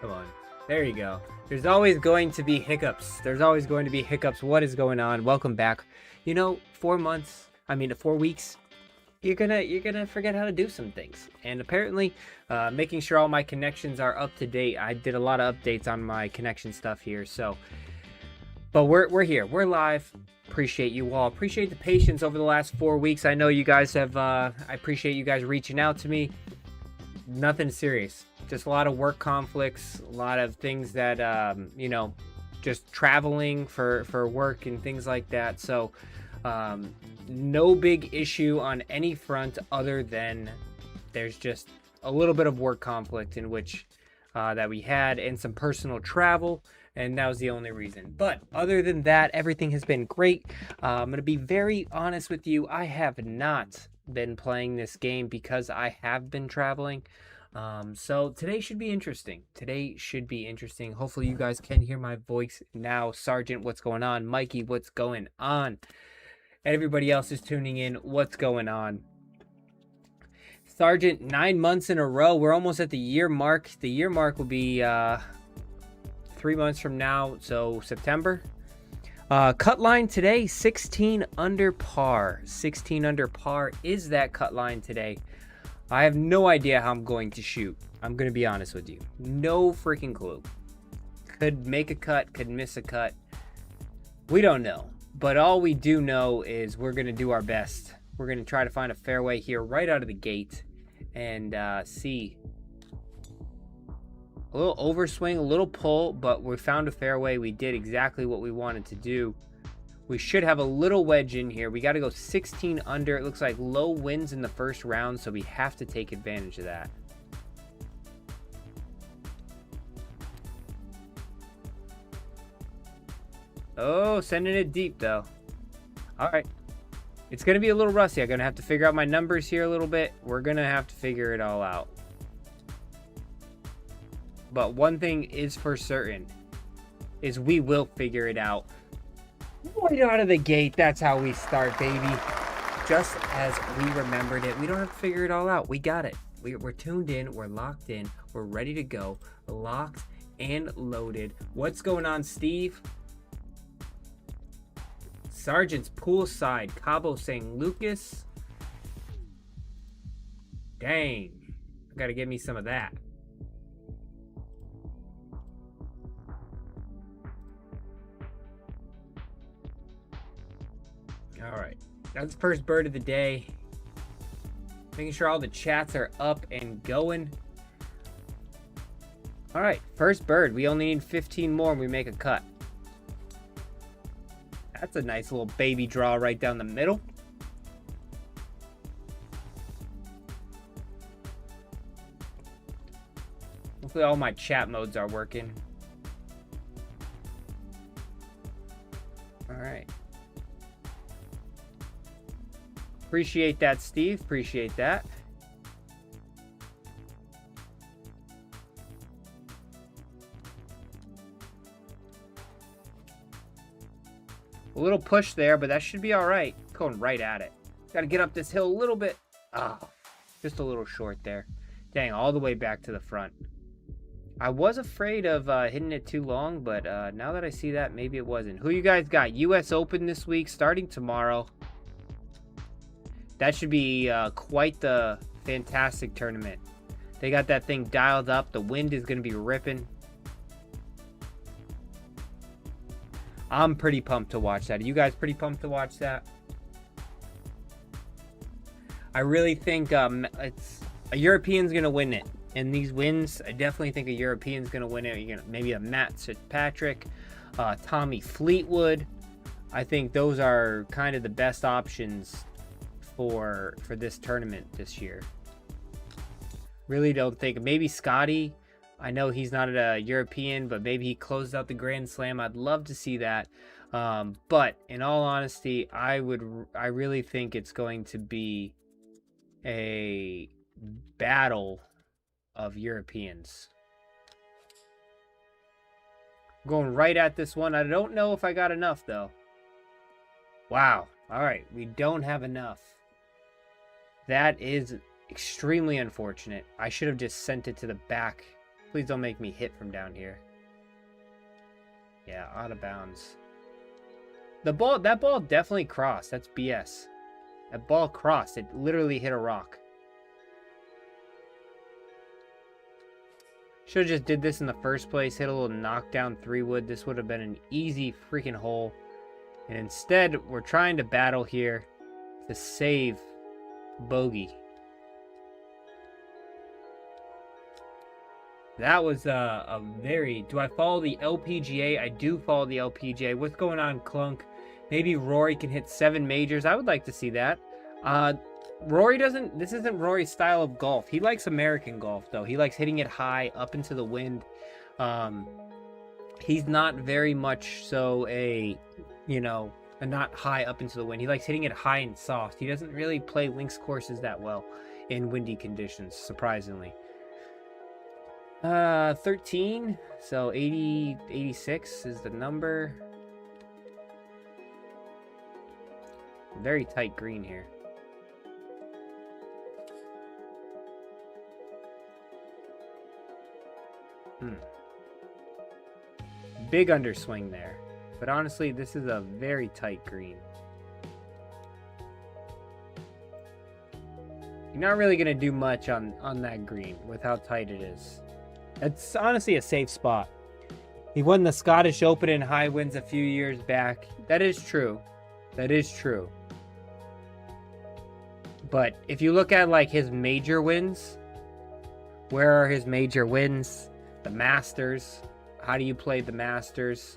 Come on. There you go. There's always going to be hiccups. There's always going to be hiccups. What is going on? Welcome back. You know, 4 weeks, you're gonna forget how to do some things. And apparently, making sure all my connections are up to date. I did a lot of updates on my connection stuff here. But we're here. We're live. Appreciate you all. Appreciate the patience over the last 4 weeks. I know you guys have. I appreciate you guys reaching out to me. Nothing serious. Just a lot of work conflicts, a lot of things that just traveling for work and things like that. So no big issue on any front other than there's just a little bit of work conflict in which that we had, and some personal travel, and that was the only reason. But other than that, everything has been great. I'm gonna be very honest with you. I have not been playing this game because I have been traveling. So today should be interesting. Hopefully you guys can hear my voice now. Sergeant, what's going on? Mikey, what's going on? And everybody else is tuning in. What's going on? Sergeant, 9 months in a row. We're almost at the year mark. The year mark will be 3 months from now, so September. Cut line today, 16 under par. 16 under par is that cut line today. I have no idea how I'm going to shoot. I'm going to be honest with you. No freaking clue. Could make a cut, could miss a cut. We don't know. But all we do know is we're going to do our best. We're going to try to find a fairway here right out of the gate and see. A little overswing, a little pull, but we found a fairway. We did exactly what we wanted to do. We should have a little wedge in here. We got to go 16 under. It looks like low winds in the first round, so we have to take advantage of that. Oh, sending it deep, though. All right. It's going to be a little rusty. I'm going to have to figure out my numbers here a little bit. We're going to have to figure it all out. But one thing is for certain, is we will figure it out. Right out of the gate, that's how we start, baby. Just as we remembered it. We don't have to figure it all out. We got it. We're tuned in. We're locked in. We're ready to go. Locked and loaded. What's going on, Steve? Sergeant's poolside. Cabo San Lucas. Dang. I gotta get me some of that. All right, that's the first bird of the day. Making sure all the chats are up and going. All right, first bird. We only need 15 more and we make a cut. That's a nice little baby draw right down the middle. Hopefully all my chat modes are working. All right. Appreciate that, Steve. Appreciate that. A little push there, but that should be all right. Going right at it. Got to get up this hill a little bit. Ah, just a little short there. Dang, all the way back to the front. I was afraid of hitting it too long, but now that I see that, maybe it wasn't. Who you guys got? US Open this week, starting tomorrow. That should be quite the fantastic tournament. They got that thing dialed up. The wind is going to be ripping. I'm pretty pumped to watch that. Are you guys pretty pumped to watch that? I really think it's a European's going to win it. In these wins, I definitely think a European's going to win it. You're gonna, maybe a Matt Fitzpatrick, Tommy Fleetwood. I think those are kind of the best options for this tournament this year. Really don't think. Maybe Scotty. I know he's not a European, but maybe he closed out the Grand Slam. I'd love to see that. But in all honesty, I really think it's going to be a battle of Europeans. Going right at this one. I don't know if I got enough though. Wow. All right, we don't have enough. That is extremely unfortunate. I should have just sent it to the back Please don't make me hit from down here. Yeah, out of bounds. That ball definitely crossed. That's BS. That ball crossed. It literally hit a rock. Should have just did this in the first place. Hit a little knockdown 3-wood. This would have been an easy freaking hole. And instead, we're trying to battle here to save bogey. That was a very... Do I follow the LPGA? I do follow the LPGA. What's going on, Clunk? Maybe Rory can hit 7 majors. I would like to see that. Rory doesn't... This isn't Rory's style of golf. He likes American golf, though. He likes hitting it high, up into the wind. He's not very much so a... You know, not high up into the wind. He likes hitting it high and soft. He doesn't really play links courses that well in windy conditions, surprisingly. 13, so 86 is the number. Very tight green here. Big underswing there. But honestly, this is a very tight green. You're not really going to do much on that green with how tight it is. It's honestly a safe spot. He won the Scottish Open in high winds a few years back. That is true. That is true. But if you look at like his major wins, where are his major wins? The Masters. How do you play the Masters?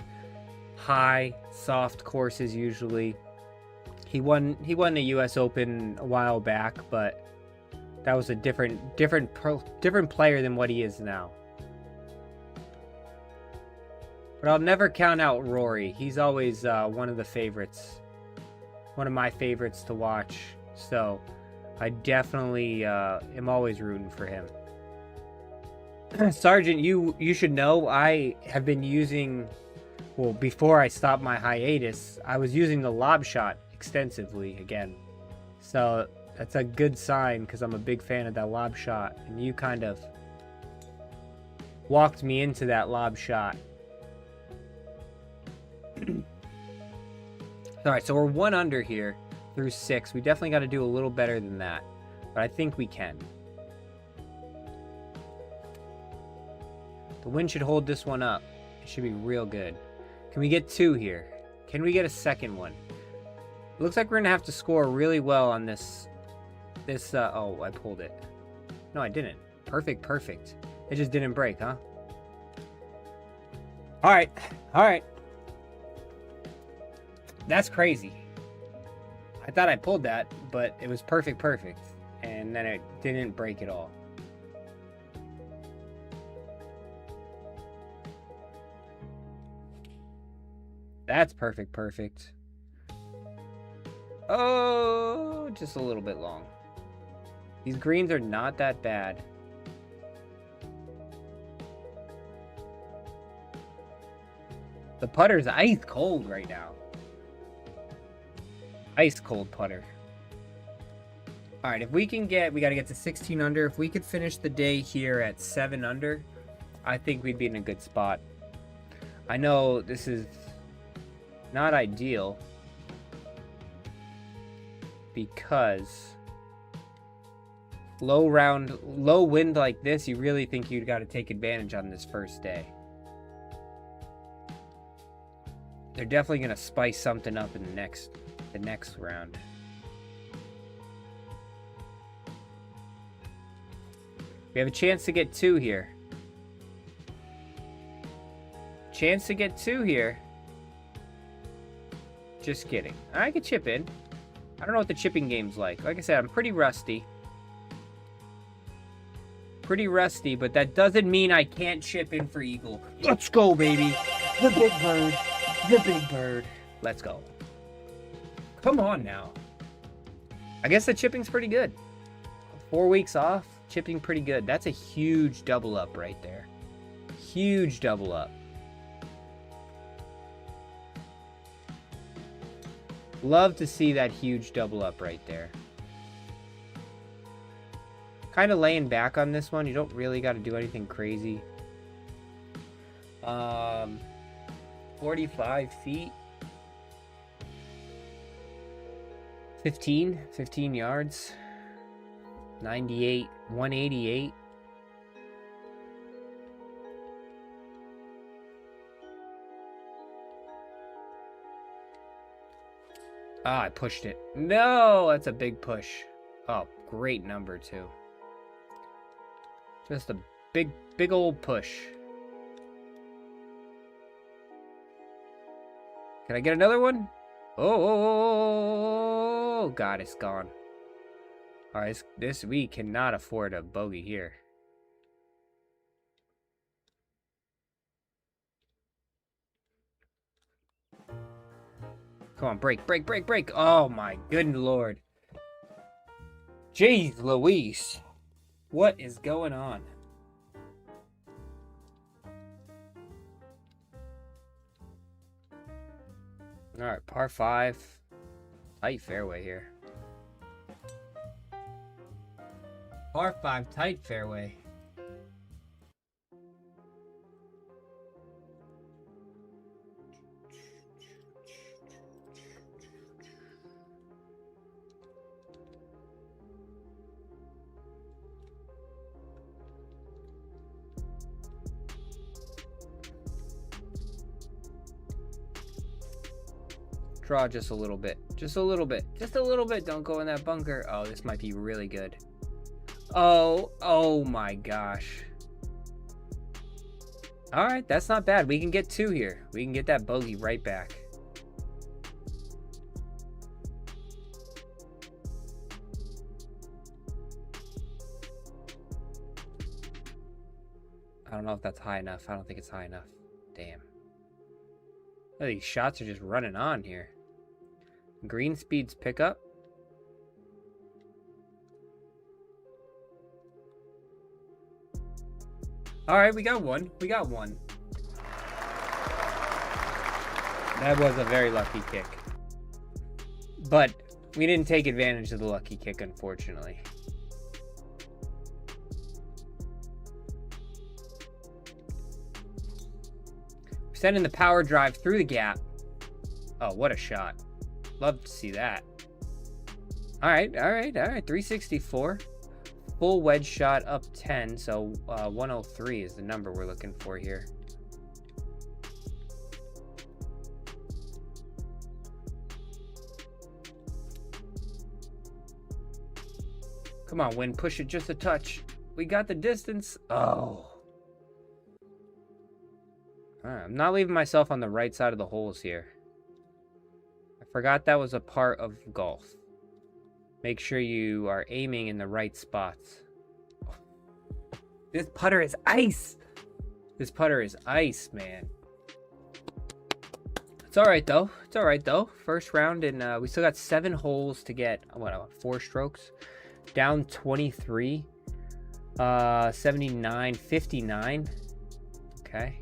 High, soft courses usually. He won the US Open a while back, but that was a different player than what he is now. But I'll never count out Rory. He's always one of the favorites. One of my favorites to watch. So I definitely am always rooting for him. Sergeant, you should know I have been using... Well, before I stopped my hiatus, I was using the lob shot extensively again. So that's a good sign because I'm a big fan of that lob shot. And you kind of walked me into that lob shot. Alright, so we're 1 under here through 6. We definitely got to do a little better than that. But I think we can. The wind should hold this one up. It should be real good. Can we get 2 here? Can we get a second one? It looks like we're going to have to score really well on this. Oh, I pulled it. No, I didn't. Perfect. It just didn't break, huh? Alright. That's crazy. I thought I pulled that, but it was perfect. And then it didn't break at all. That's perfect. Oh, just a little bit long. These greens are not that bad. The putter's ice cold right now. Ice cold putter. Alright, if we can get... We got to get to 16 under. If we could finish the day here at 7 under, I think we'd be in a good spot. I know this is... not ideal because low wind like this, you really think you'd got to take advantage on this first day. They're definitely going to spice something up in the next round. We have a chance to get 2 here. Chance to get 2 here. Just kidding. I could chip in. I don't know what the chipping game's like. Like I said, I'm pretty rusty. But that doesn't mean I can't chip in for eagle. Let's go, baby. The big bird. The big bird. Let's go. Come on now. I guess the chipping's pretty good. 4 weeks off, chipping pretty good. That's a huge double up right there. Huge double up. Love to see that huge double up right there. Kind of laying back on this one. You don't really got to do anything crazy. 45 feet. 15 yards. 98, 188. Ah, I pushed it. No, that's a big push. Oh, great number too. Just a big old push. Can I get another one? Oh, God, it's gone. All right, this we cannot afford a bogey here. Come on, break. Oh my good Lord. Jeez Louise. What is going on? All right, par 5. Tight fairway here. Par 5, tight fairway. Draw just a little bit. Just a little bit. Don't go in that bunker. Oh, this might be really good. Oh my gosh. All right, that's not bad. We can get 2 here. We can get that bogey right back. I don't know if that's high enough. I don't think it's high enough. Damn. Oh, these shots are just running on here. Green speeds pick up. All right, we got one. That was a very lucky kick. But we didn't take advantage of the lucky kick, unfortunately. Sending the power drive through the gap. Oh, what a shot. Love to see that. All right. 364. Full wedge shot up 10. So 103 is the number we're looking for here. Come on, Win. Push it just a touch. We got the distance. Oh. I'm not leaving myself on the right side of the holes here. I forgot that was a part of golf. Make sure you are aiming in the right spots. This putter is ice. This putter is ice, man. It's all right though. First round, and we still got 7 holes to get. What? 4 strokes. Down 23. 79, 59. Okay.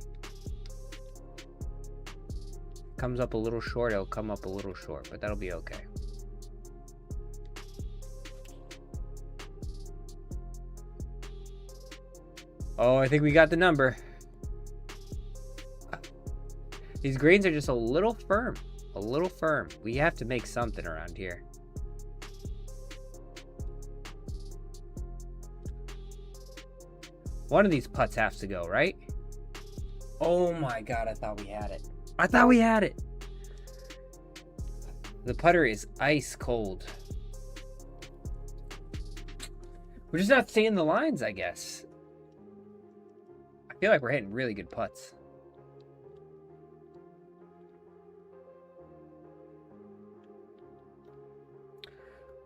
Comes up a little short, it'll come up a little short, but that'll be okay. Oh, I think we got the number. These greens are just a little firm. We have to make something around here. One of these putts has to go, right? Oh my God, I thought we had it. The putter is ice cold. We're just not seeing the lines, I guess. I feel like we're hitting really good putts.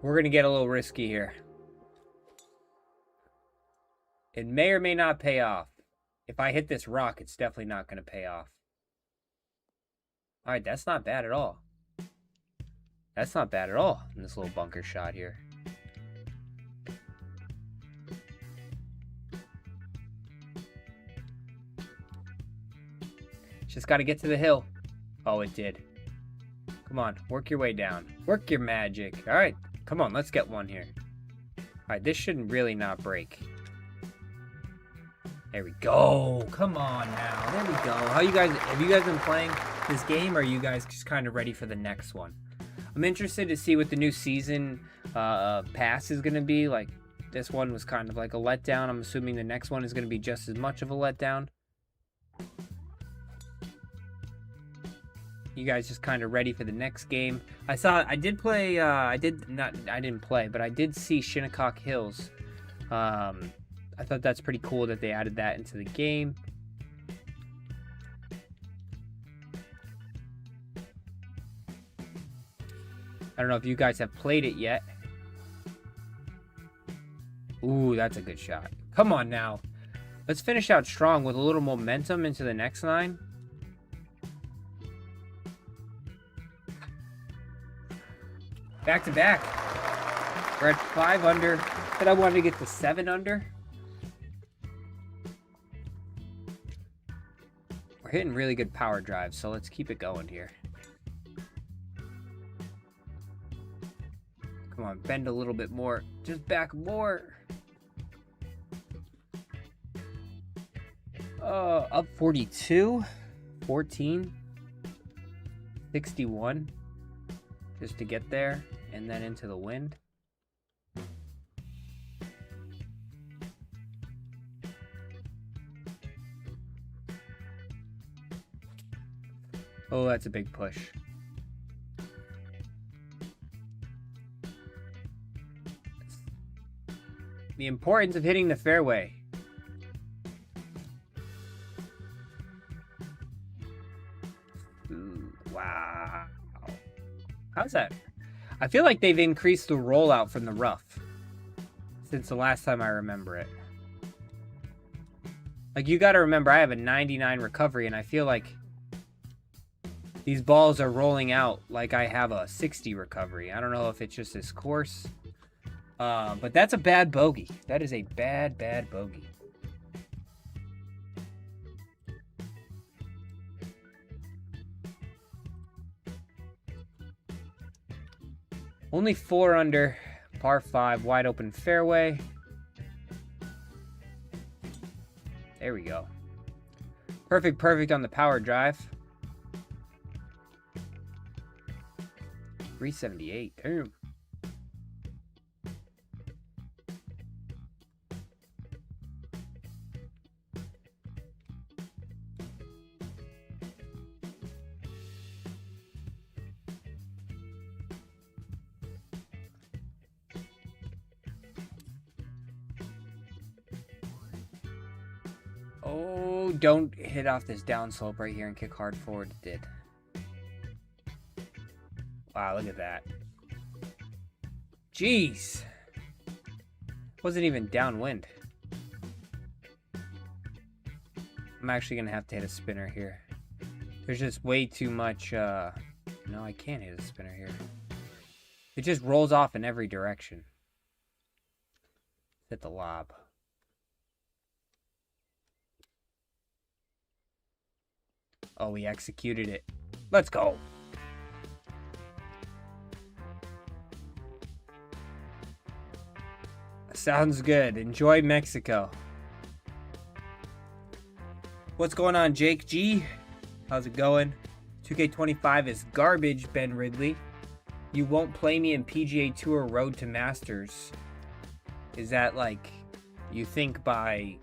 We're going to get a little risky here. It may or may not pay off. If I hit this rock, it's definitely not going to pay off. All right, that's not bad at all. In this little bunker shot here. Just got to get to the hill. Oh, it did. Come on, work your way down. Work your magic. All right, come on, let's get one here. All right, this shouldn't really not break. There we go. Come on now. There we go. Have you guys been playing this game, or are you guys just kind of ready for the next one? I'm interested to see what the new season pass is going to be. Like, this one was kind of like a letdown. I'm assuming the next one is going to be just as much of a letdown. You guys just kind of ready for the next game. I did play, I didn't play, but I did see Shinnecock Hills. I thought that's pretty cool that they added that into the game. I don't know if you guys have played it yet. Ooh, that's a good shot. Come on now. Let's finish out strong with a little momentum into the next 9. Back to back. We're at 5 under. But I wanted to get to 7 under. We're hitting really good power drives, so let's keep it going here. Come on, bend a little bit more. Just back more. Up 42. 14. 61. Just to get there, and then into the wind. Oh, that's a big push. The importance of hitting the fairway. Ooh, wow. How's that? I feel like they've increased the rollout from the rough since the last time I remember it. Like, you gotta remember, I have a 99 recovery, and I feel like these balls are rolling out like I have a 60 recovery. I don't know if it's just this course. But that's a bad bogey. That is a bad, bad bogey. Only 4 under, par 5, wide open fairway. There we go. Perfect, perfect on the power drive. 378. Damn. Oh, don't hit off this downslope right here and kick hard forward. It did. Wow, look at that. Jeez. Wasn't even downwind. I'm actually going to have to hit a spinner here. There's just way too much... No, I can't hit a spinner here. It just rolls off in every direction. Hit the lob. Oh, we executed it. Let's go. Sounds good. Enjoy Mexico. What's going on, Jake G? How's it going? 2K25 is garbage, Ben Ridley. You won't play me in PGA Tour Road to Masters. Is that like, you think by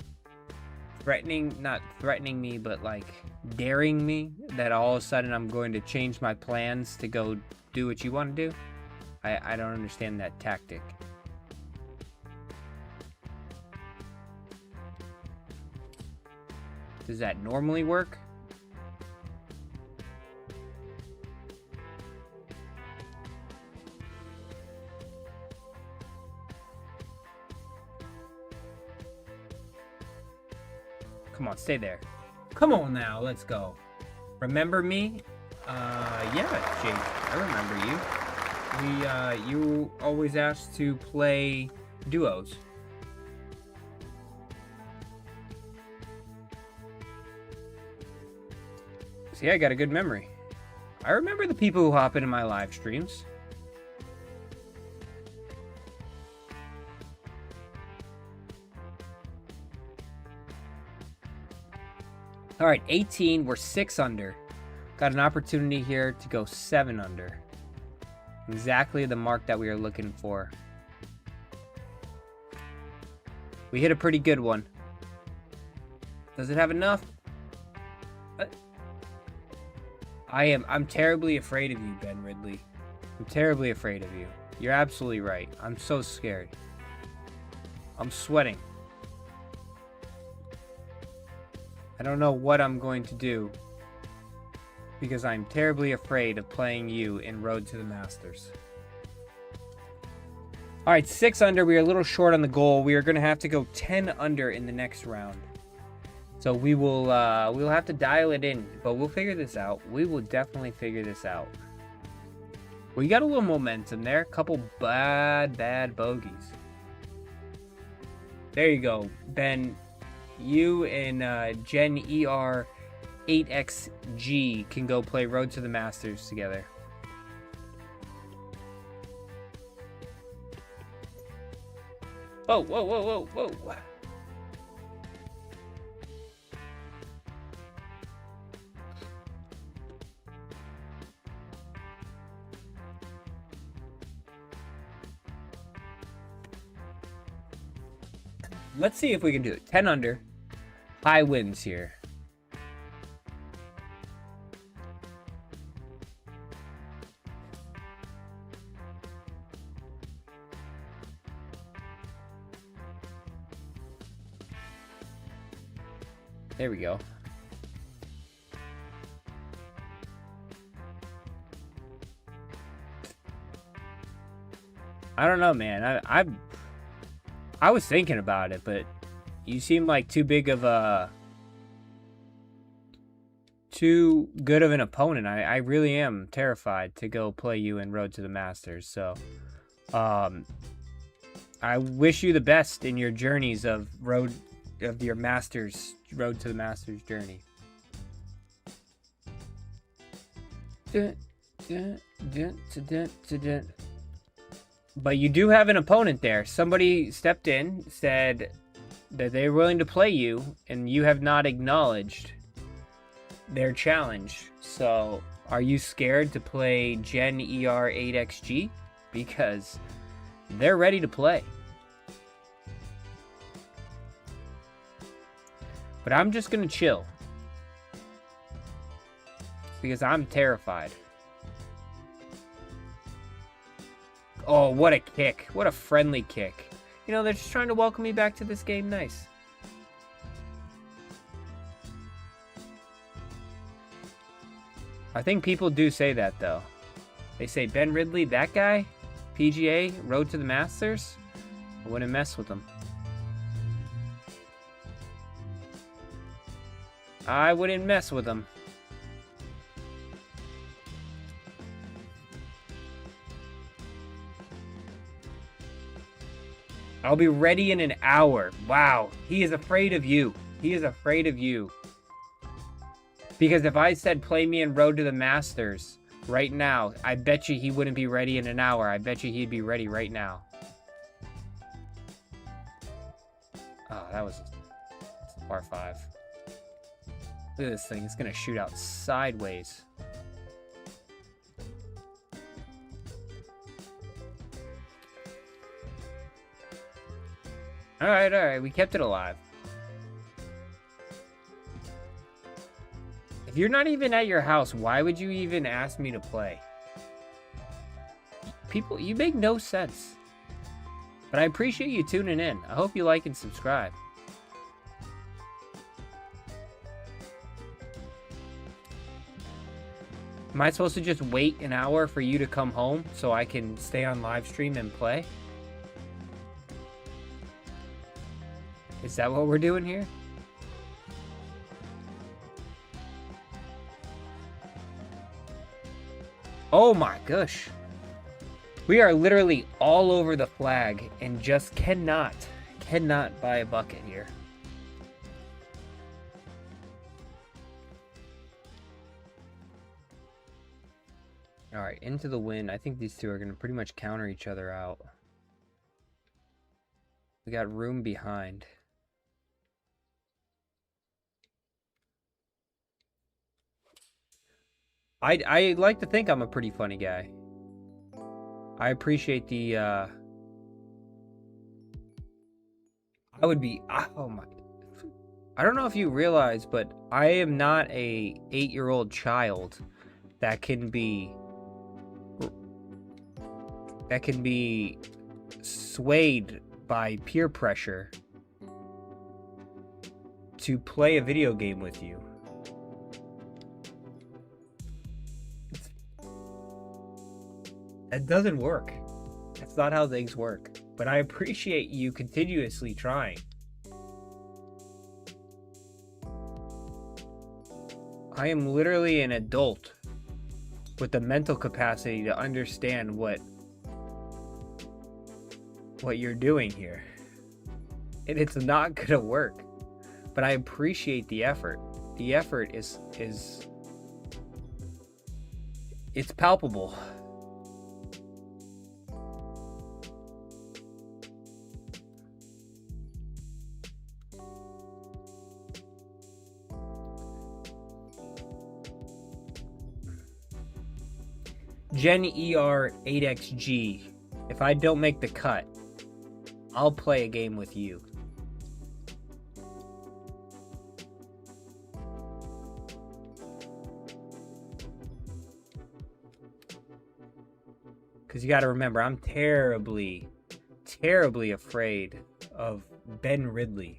threatening, not threatening me, but like daring me that all of a sudden I'm going to change my plans to go do what you want to do? I don't understand that tactic. Does that normally work? Come on, stay there. Come on now, let's go. Remember me? Yeah, Jake, I remember you. You always asked to play duos. See, I got a good memory. I remember the people who hop into my live streams. All right, 18. We're 6 under. Got an opportunity here to go 7 under. Exactly the mark that we are looking for. We hit a pretty good one. Does it have enough? I'm terribly afraid of you, Ben Ridley. I'm terribly afraid of you. You're absolutely right. I'm so scared. I'm sweating. I don't know what I'm going to do because I'm terribly afraid of playing you in Road to the Masters. All right, 6 under. We are a little short on the goal. We are going to have to go 10 under in the next round. So we will we'll have to dial it in, but we'll figure this out. We will definitely figure this out. We got a little momentum there. A couple bad bogeys. There you go, Ben. You and Gen ER 8XG can go play Road to the Masters together. Whoa, whoa, whoa, whoa, whoa. Let's see if we can do it. 10 under. High winds here. There we go. I don't know, man. I was thinking about it, but you seem like too good of an opponent. I really am terrified to go play you in Road to the Masters. So, I wish you the best in your journeys of Road to the Masters journey. But you do have an opponent there. Somebody stepped in, said that they're willing to play you, and you have not acknowledged their challenge. So, are you scared to play Gen ER 8XG? Because they're ready to play. But I'm just going to chill. Because I'm terrified. Oh, what a kick. What a friendly kick. You know, they're just trying to welcome me back to this game. Nice. I think people do say that, though. They say, Ben Ridley, that guy? PGA, Road to the Masters? I wouldn't mess with him. I wouldn't mess with him. I'll be ready in an hour. Wow. He is afraid of you. He is afraid of you. Because if I said play me in Road to the Masters right now, I bet you he wouldn't be ready in an hour. I bet you he'd be ready right now. Oh, that was a par 5. Look at this thing. It's going to shoot out sideways. All right. We kept it alive. If you're not even at your house, why would you even ask me to play? People, you make no sense. But I appreciate you tuning in. I hope you like and subscribe. Am I supposed to just wait an hour for you to come home so I can stay on live stream and play? Is that what we're doing here? Oh my gosh. We are literally all over the flag and just cannot buy a bucket here. All right, into the wind. I think these two are going to pretty much counter each other out. We got room behind. I like to think I'm a pretty funny guy. I appreciate the I would be, oh my, I don't know if you realize, but I am not a 8-year-old child that can be swayed by peer pressure to play a video game with you. That doesn't work. That's not how things work. But I appreciate you continuously trying. I am literally an adult with the mental capacity to understand what you're doing here. And it's not gonna work. But I appreciate the effort. The effort is it's palpable. Gen ER 8XG. If I don't make the cut, I'll play a game with you. Because you got to remember, I'm terribly, terribly afraid of Ben Ridley.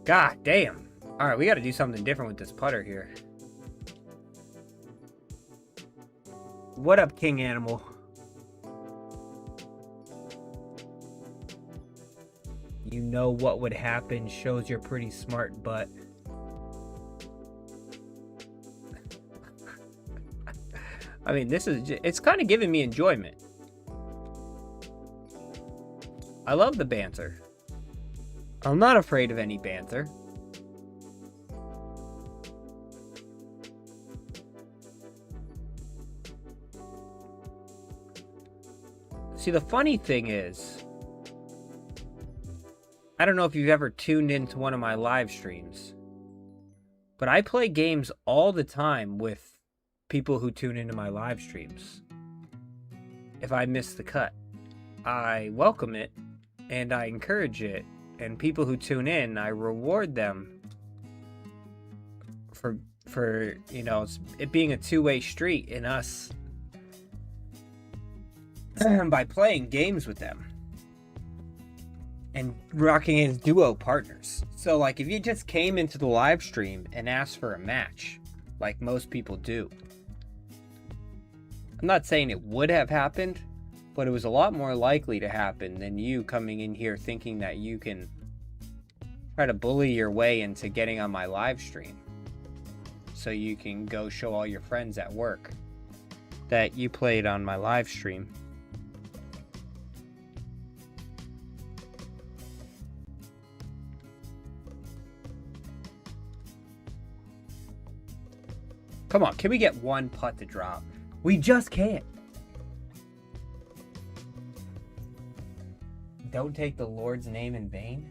God damn. Alright, we got to do something different with this putter here. What up, King Animal? You know what would happen. Shows you're pretty smart, but I mean, it's kind of giving me enjoyment. I love the banter. I'm not afraid of any banter. See, the funny thing is, I don't know if you've ever tuned into one of my live streams, but I play games all the time with people who tune into my live streams. If I miss the cut, I welcome it and I encourage it. And people who tune in, I reward them for you know, it being a two-way street in us by playing games with them and rocking as duo partners. So like, if you just came into the live stream and asked for a match, like most people do, I'm not saying it would have happened, but it was a lot more likely to happen than you coming in here thinking that you can try to bully your way into getting on my live stream so you can go show all your friends at work that you played on my live stream. Come on, can we get one putt to drop? We just can't. Don't take the Lord's name in vain.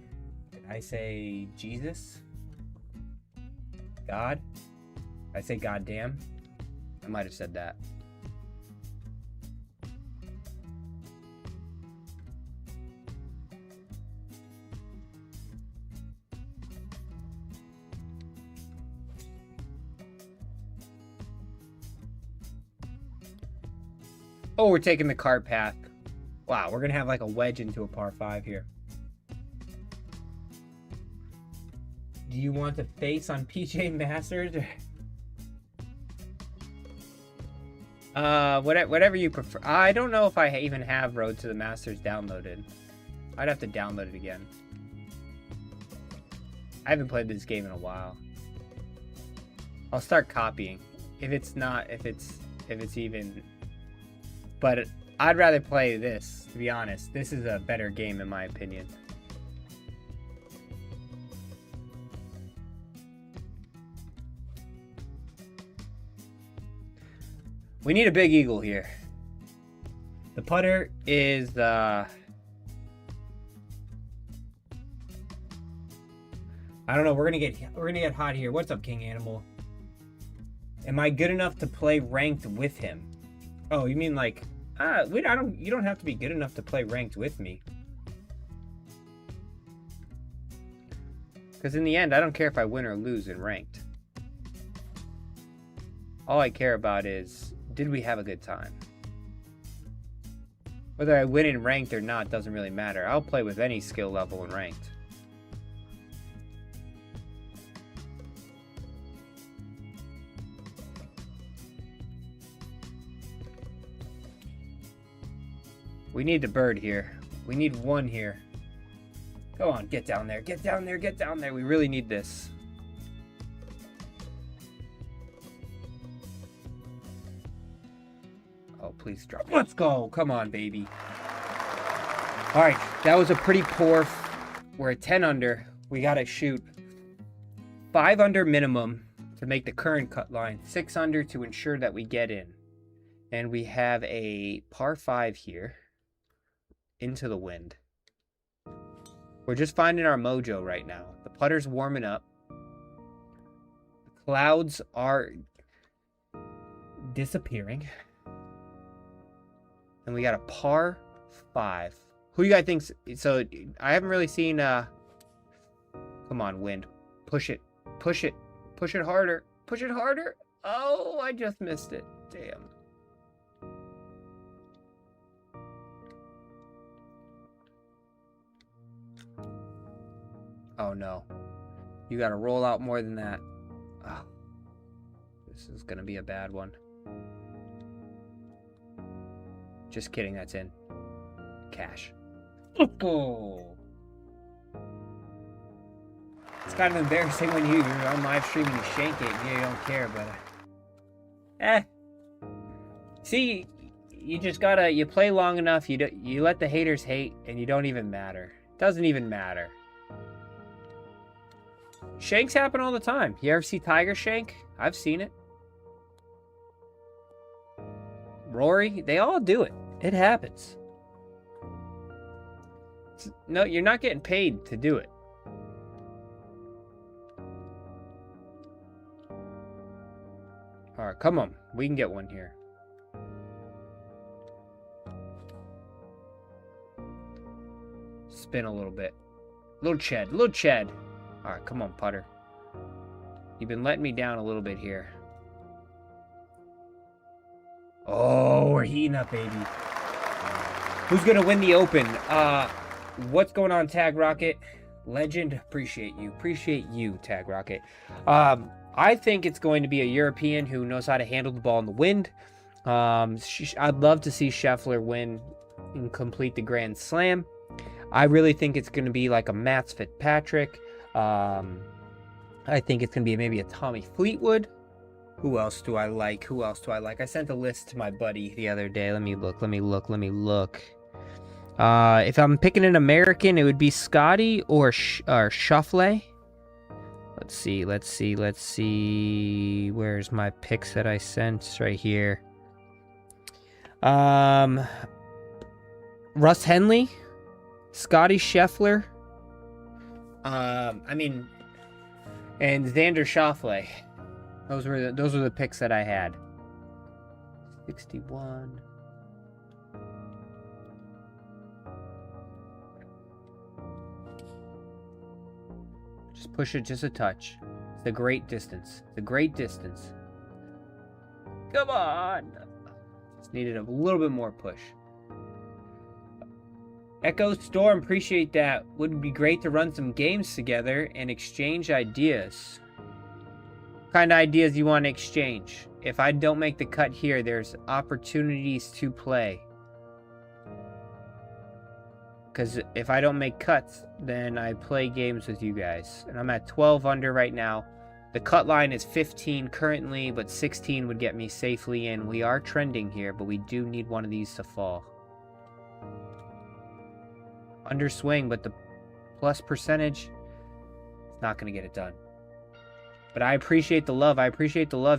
Did I say Jesus? God? Did I say goddamn? I might have said that. Oh, we're taking the cart path. Wow, we're gonna have like a wedge into a par 5 here. Do you want to face on PGA Masters? Whatever you prefer. I don't know if I even have Road to the Masters downloaded. I'd have to download it again. I haven't played this game in a while. I'll start copying. If it's even. But I'd rather play this, to be honest. This is a better game in my opinion. We need a big eagle here. The putter is I don't know. We're gonna get hot here. What's up, King Animal? Am I good enough to play ranked with him? Oh, you mean like, wait, you don't have to be good enough to play ranked with me. Because in the end, I don't care if I win or lose in ranked. All I care about is, did we have a good time? Whether I win in ranked or not doesn't really matter. I'll play with any skill level in ranked. We need the bird here. We need one here. Go on, get down there. Get down there. Get down there. We really need this. Oh, please drop. Let's go. Come on, baby. All right, that was a pretty poor. We're at 10 under. We got to shoot 5 under minimum to make the current cut line. 6 under to ensure that we get in. And we have a par 5 here. Into the wind. We're just finding our mojo right now. The putter's warming up. The clouds are disappearing. And we got a par 5. Who you guys thinks? So I haven't really seen come on, wind. Push it. Push it. Push it harder. Push it harder. Oh, I just missed it. Damn. Oh no. You gotta roll out more than that. Oh, this is gonna be a bad one. Just kidding, that's in. Cash. Oh. It's kind of embarrassing when you're on live stream and you shank it and you don't care, but see, you just gotta, you play long enough, you let the haters hate and you don't even matter. It doesn't even matter. Shanks happen all the time. You ever see Tiger shank? I've seen it. Rory, they all do it. It happens. No, you're not getting paid to do it. All right, come on. We can get one here. Spin a little bit. Little Ched. Little Ched. All right, come on, putter. You've been letting me down a little bit here. Oh, we're heating up, baby. Who's going to win the Open? What's going on, Tag Rocket? Legend, appreciate you. Appreciate you, Tag Rocket. I think it's going to be a European who knows how to handle the ball in the wind. I'd love to see Scheffler win and complete the Grand Slam. I really think it's going to be like a Mats Fitzpatrick. I think it's going to be maybe a Tommy Fleetwood. Who else do I like? Who else do I like? I sent a list to my buddy the other day. Let me look. If I'm picking an American, it would be Scotty or Schauffele. Let's see. Where's my picks that I sent? It's right here. Russ Henley, Scotty Scheffler. And Xander Schauffele. Those were the picks that I had. 61. Just push it just a touch. It's the great distance. The great distance. Come on. Just needed a little bit more push. Echo Storm, appreciate that. Would be great to run some games together and exchange ideas. What kind of ideas you want to exchange? If I don't make the cut here, there's opportunities to play. Because if I don't make cuts, then I play games with you guys. And I'm at 12 under right now. The cut line is 15 currently, but 16 would get me safely in. We are trending here, but we do need one of these to fall. Underswing, but the plus percentage, it's not going to get it done. But I appreciate the love.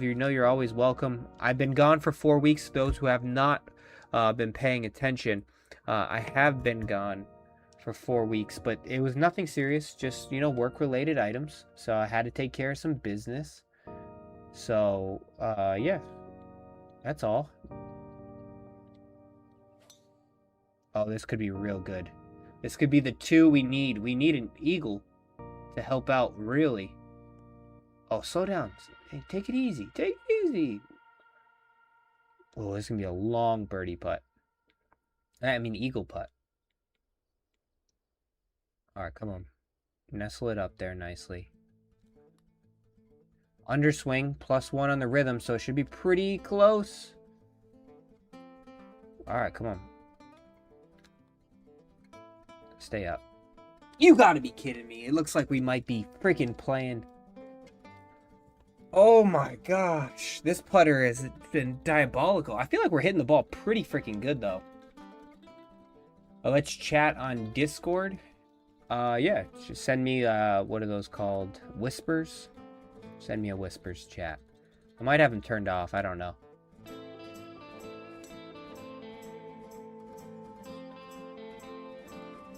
You know you're always welcome. I've been gone for 4 weeks. Those who have not been paying attention, I have been gone for 4 weeks, but it was nothing serious, just, you know, work-related items. So I had to take care of some business. So, yeah, that's all. Oh, this could be real good. This could be the 2 we need. We need an eagle to help out, really. Oh, slow down. Hey, take it easy. Take it easy. Oh, this is going to be a long birdie putt. I mean, eagle putt. All right, come on. Nestle it up there nicely. Underswing, +1 on the rhythm, so it should be pretty close. All right, come on. Stay up. You gotta be kidding me. It looks like we might be freaking playing. Oh my gosh. This putter has been diabolical. I feel like we're hitting the ball pretty freaking good, though. Let's chat on Discord. Yeah, just send me, what are those called? Whispers? Send me a Whispers chat. I might have them turned off. I don't know.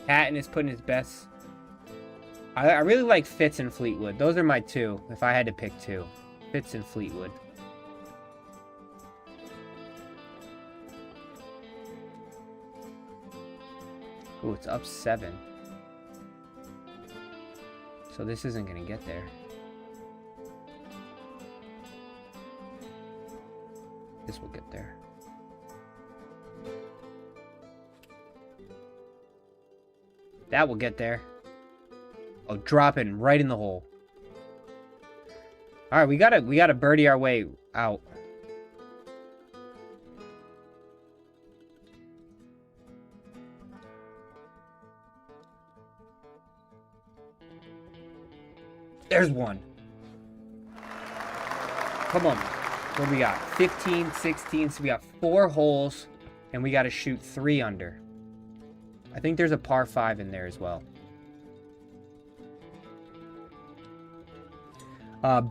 Hatton is putting his best. I really like Fitz and Fleetwood. Those are my 2, if I had to pick 2. Fitz and Fleetwood. Ooh, it's up 7. So this isn't going to get there. This will get there. That will get there. Oh, dropping right in the hole. All right, we gotta birdie our way out. There's one. Come on. What do we got? 15, 16. So we got 4 holes, and we got to shoot 3 under. I think there's a par 5 in there as well.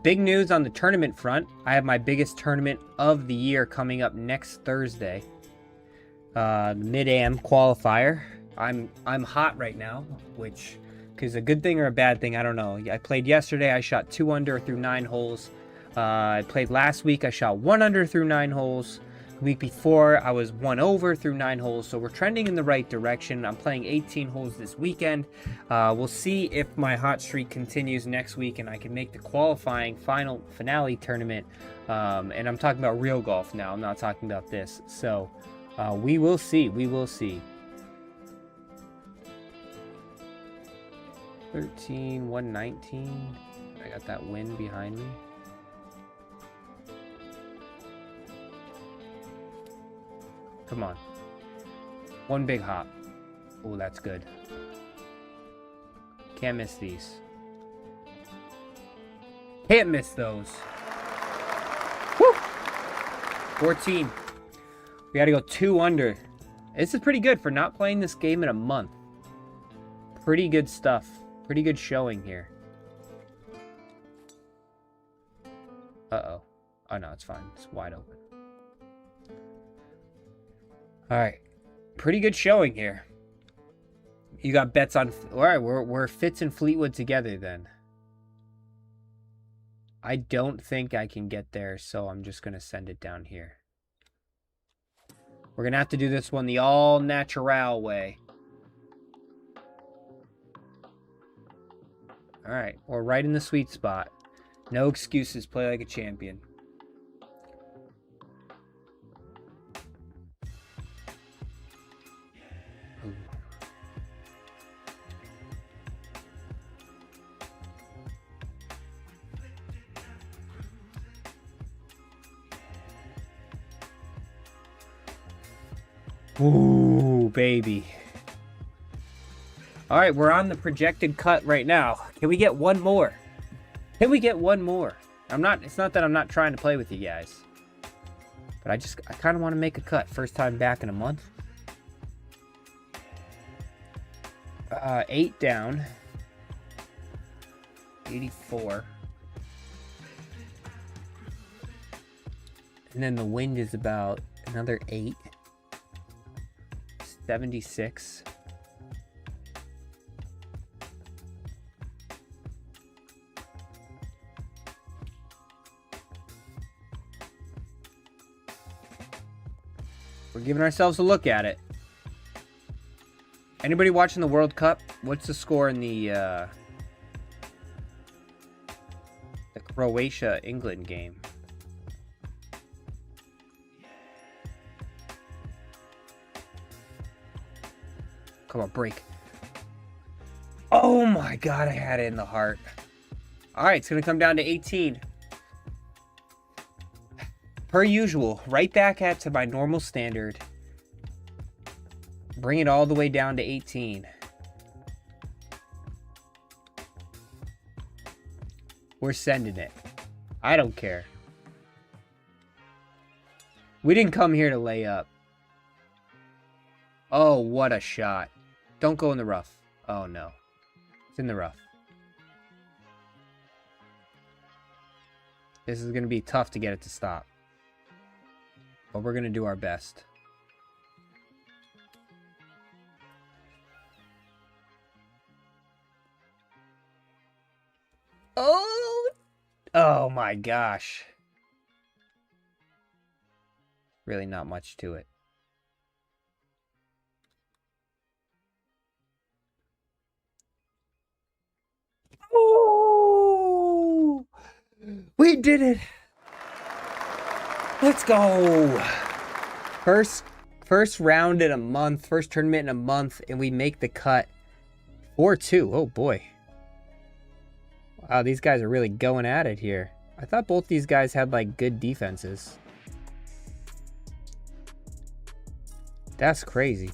Big news on the tournament front. I have my biggest tournament of the year coming up next Thursday. Mid-Am qualifier. I'm hot right now, which is a good thing or a bad thing, I don't know. I played yesterday. I shot 2 under through 9 holes. I played last week. I shot 1 under through 9 holes. The week before, I was 1 over through 9 holes, so we're trending in the right direction. I'm playing 18 holes this weekend. We'll see if my hot streak continues next week and I can make the qualifying finale tournament. And I'm talking about real golf now. I'm not talking about this. So we will see. We will see. 13, 119. I got that wind behind me. Come on. 1 big hop. Oh, that's good. Can't miss these. Can't miss those. Woo! 14. We got to go 2 under. This is pretty good for not playing this game in a month. Pretty good stuff. Pretty good showing here. Uh-oh. Oh, no, it's fine. It's wide open. All right, pretty good showing here. You got bets on. All right, we're Fitz and Fleetwood together then. I don't think I can get there, so I'm just gonna send it down here. We're gonna have to do this one the all natural way. All right, we're right in the sweet spot. No excuses. Play like a champion. Ooh, baby. All right, we're on the projected cut right now. Can we get one more? Can we get one more? It's not that I'm not trying to play with you guys. But I kind of want to make a cut. First time back in a month. 8 down. 84. And then the wind is about another 8. 76. giving ourselves a look at it. Anybody watching the World Cup? What's the score in the Croatia-England game? Come on, break. Oh my god, I had it in the heart. Alright, it's going to come down to 18. Per usual, right back at to my normal standard. Bring it all the way down to 18. We're sending it. I don't care. We didn't come here to lay up. Oh, what a shot. Don't go in the rough. Oh, no. It's in the rough. This is going to be tough to get it to stop. But we're going to do our best. Oh my gosh. Really not much to it. Oh! We did it! Let's go! First round in a month, first tournament in a month, and we make the cut. 4-2. Oh boy. Wow, these guys are really going at it here. I thought both these guys had like good defenses. That's crazy.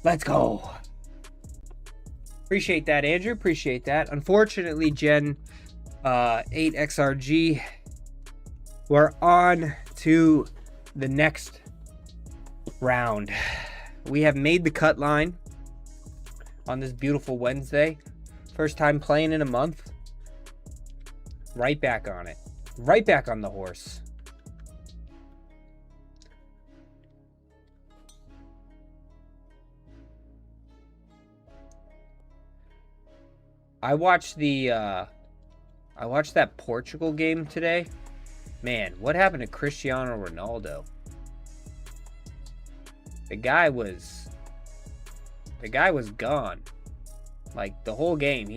Let's go. Appreciate that, Andrew. Appreciate that. Unfortunately, Gen 8 XRG, we're on to the next round. We have made the cut line on this beautiful Wednesday. First time playing in a month. Right back on it. Right back on the horse. I watched that Portugal game today. Man, what happened to Cristiano Ronaldo? The guy was gone. Like the whole game,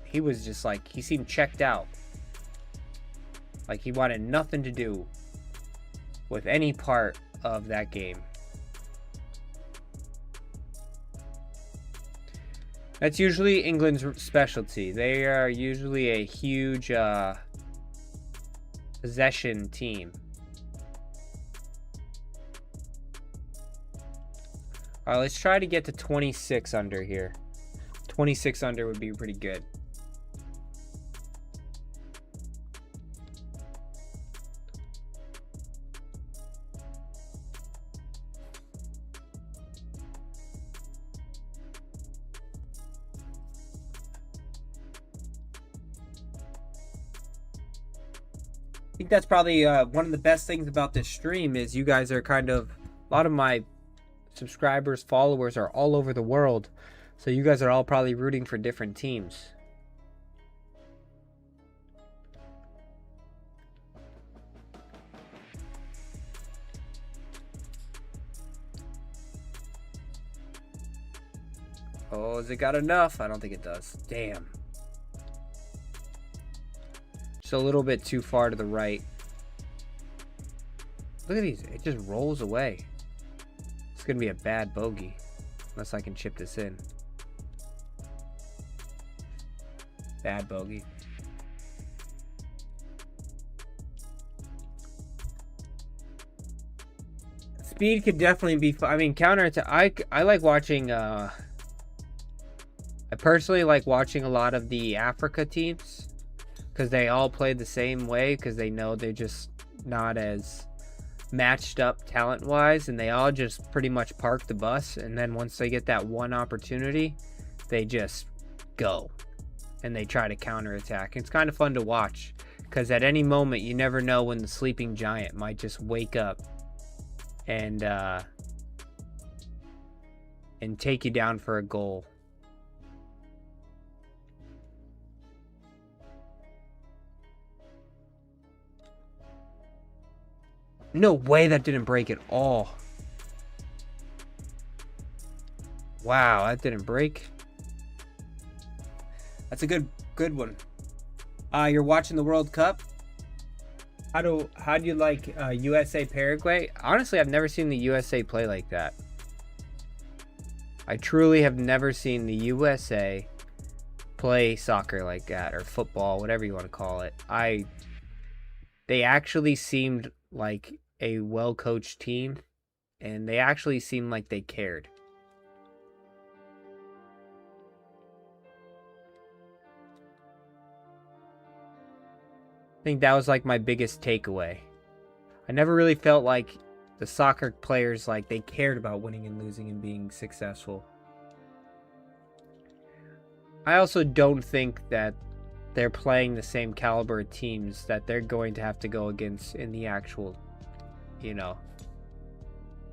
he was just like, he seemed checked out. Like he wanted nothing to do with any part of that game. That's usually England's specialty. They are usually a huge possession team. All right, let's try to get to 26 under here. 26 under would be pretty good. I think that's probably one of the best things about this stream is you guys are kind of, a lot of my subscribers, followers are all over the world. So you guys are all probably rooting for different teams. Oh, has it got enough? I don't think it does. Damn. Just a little bit too far to the right. Look at these. It just rolls away. It's going to be a bad bogey. Unless I can chip this in. Bad bogey. Speed could definitely be fun. I mean, counter attack. I like watching. I personally like watching a lot of the Africa teams because they all play the same way because they know they're just not as matched up talent wise, and they all just pretty much park the bus. And then once they get that one opportunity, they just go. And they try to counterattack. It's kind of fun to watch because at any moment you never know when the sleeping giant might just wake up and take you down for a goal. No way that didn't break at all. Wow, that didn't break. That's a good one. You're watching the World Cup? How do you like USA Paraguay? Honestly, I've never seen the USA play like that. I truly have never seen the USA play soccer like that, or football, whatever you want to call it. They actually seemed like a well-coached team, and they actually seemed like they cared. I think that was like my biggest takeaway. I never really felt like the soccer players, like, they cared about winning and losing and being successful. I also don't think that they're playing the same caliber of teams that they're going to have to go against in the actual, you know,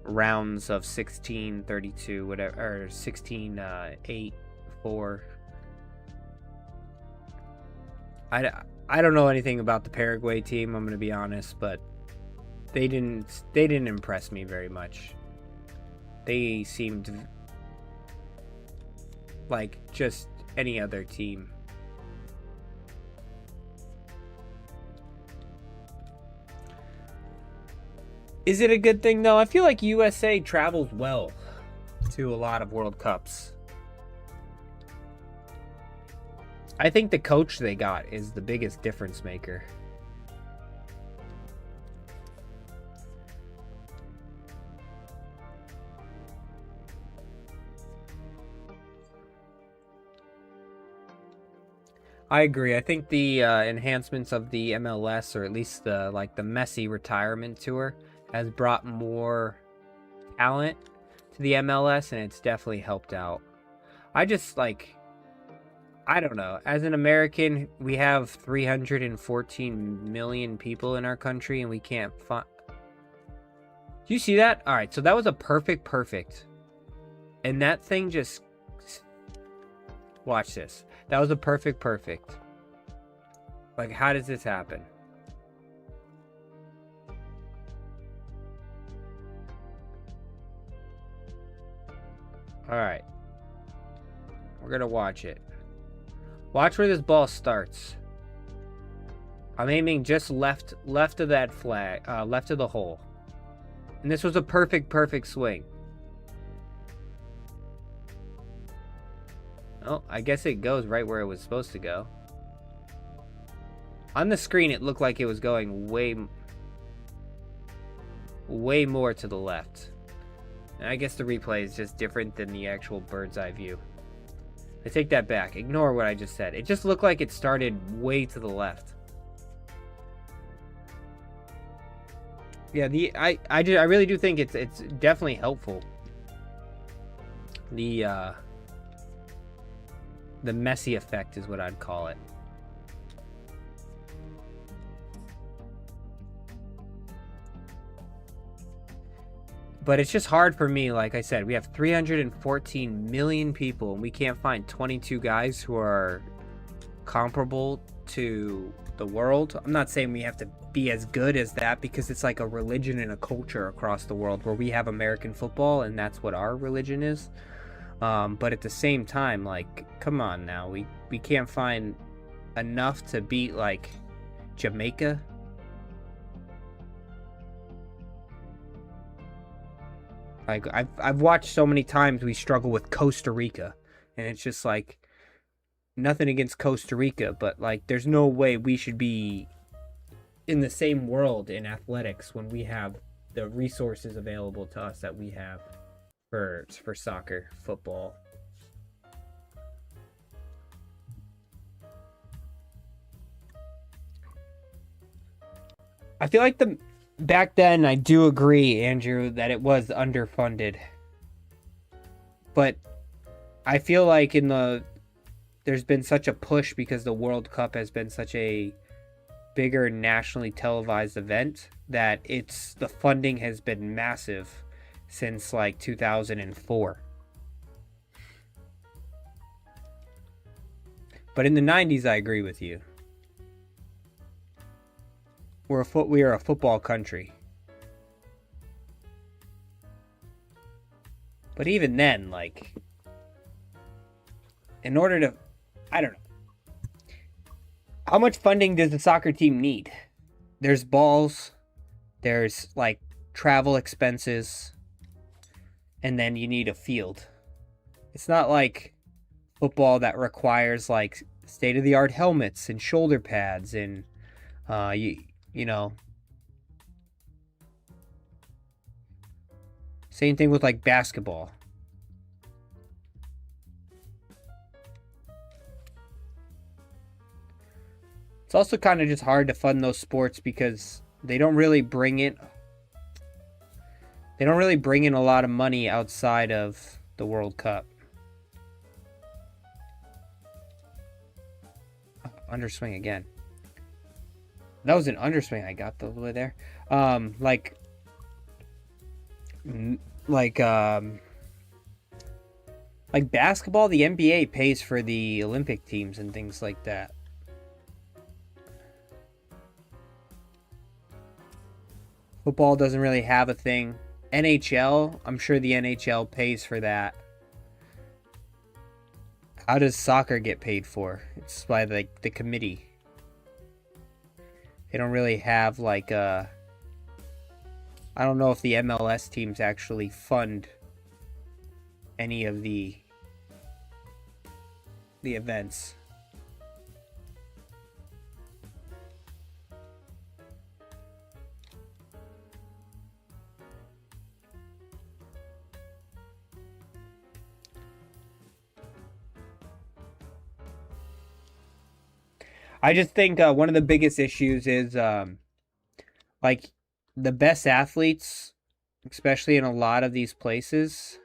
rounds of 16, 32, whatever, or 16, 8, 4. I don't know anything about the Paraguay team, I'm going to be honest, but they didn't impress me very much. They seemed like just any other team. Is it a good thing though? I feel like USA travels well to a lot of World Cups. I think the coach they got is the biggest difference maker. I agree. I think the enhancements of the MLS, or at least the Messi retirement tour, has brought more talent to the MLS, and it's definitely helped out. I just I don't know. As an American, we have 314 million people in our country, and we can't find. Do you see that? All right, so that was a perfect, and that thing just. Watch this. That was a perfect. Like, how does this happen? All right. We're going to watch it. Watch where this ball starts. I'm aiming just left of that flag, left of the hole. And this was a perfect swing. Oh, I guess it goes right where it was supposed to go. On the screen, it looked like it was going way more to the left. And I guess the replay is just different than the actual bird's eye view. I take that back. Ignore what I just said. It just looked like it started way to the left. Yeah, I really do think it's definitely helpful. The Messi effect is what I'd call it. But it's just hard for me. Like I said, we have 314 million people, and we can't find 22 guys who are comparable to the world. I'm not saying we have to be as good as that, because it's like a religion and a culture across the world, where we have American football, and that's what our religion is. But at the same time, like, come on now, we can't find enough to beat like Jamaica. Like, I've watched so many times we struggle with Costa Rica, and it's just like, nothing against Costa Rica, but like, there's no way we should be in the same world in athletics when we have the resources available to us that we have for soccer, football. I feel like back then, I do agree, Andrew, that it was underfunded. But I feel like there's been such a push, because the World Cup has been such a bigger nationally televised event, that the funding has been massive since like 2004. But in the 90s, I agree with you. We are a football country. But even then, like, in order to, I don't know. How much funding does the soccer team need? There's balls, there's like travel expenses, and then you need a field. It's not like football that requires like state-of-the-art helmets and shoulder pads and you know. Same thing with like basketball. It's also kind of just hard to fund those sports because they don't really bring in a lot of money outside of the World Cup. Underswing again. That was an underswing I got the way there. Like basketball, the NBA pays for the Olympic teams and things like that. Football doesn't really have a thing. NHL, I'm sure the NHL pays for that. How does soccer get paid for? It's by like the committee. They don't really have like I don't know if the MLS teams actually fund any of the events. I just think one of the biggest issues is like the best athletes, especially in a lot of these places.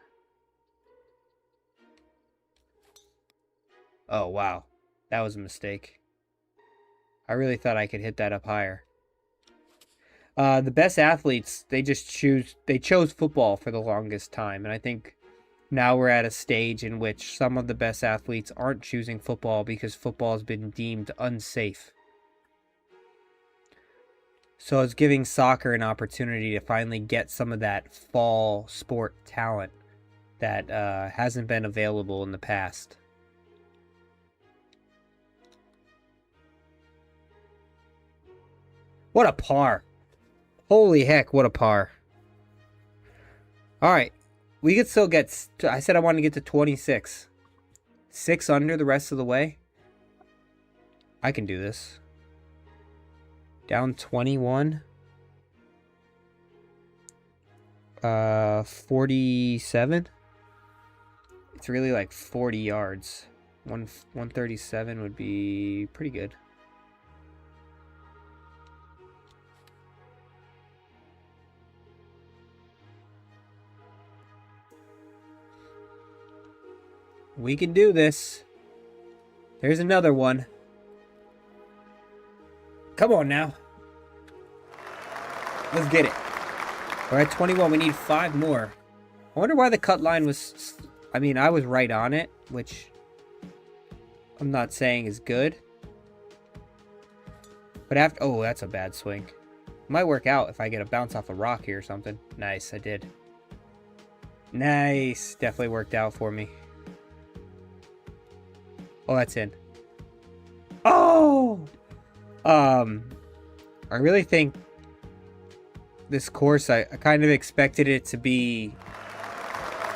Oh, wow. That was a mistake. I really thought I could hit that up higher. The best athletes, they chose football for the longest time. And I think now we're at a stage in which some of the best athletes aren't choosing football because football has been deemed unsafe. So it's giving soccer an opportunity to finally get some of that fall sport talent that hasn't been available in the past. What a par. Holy heck, what a par. Alright. We could still get... I said I wanted to get to 26. 6 under the rest of the way. I can do this. Down 21. 47. It's really like 40 yards. 137 would be pretty good. We can do this. There's another one. Come on now. Let's get it. We're at 21. We need 5 more. I wonder why the cut line was... I mean, I was right on it, which I'm not saying is good. But after... Oh, that's a bad swing. Might work out if I get a bounce off a rock here or something. Nice, I did. Nice. Definitely worked out for me. Oh, that's in. Oh! I really think this course, I kind of expected it to be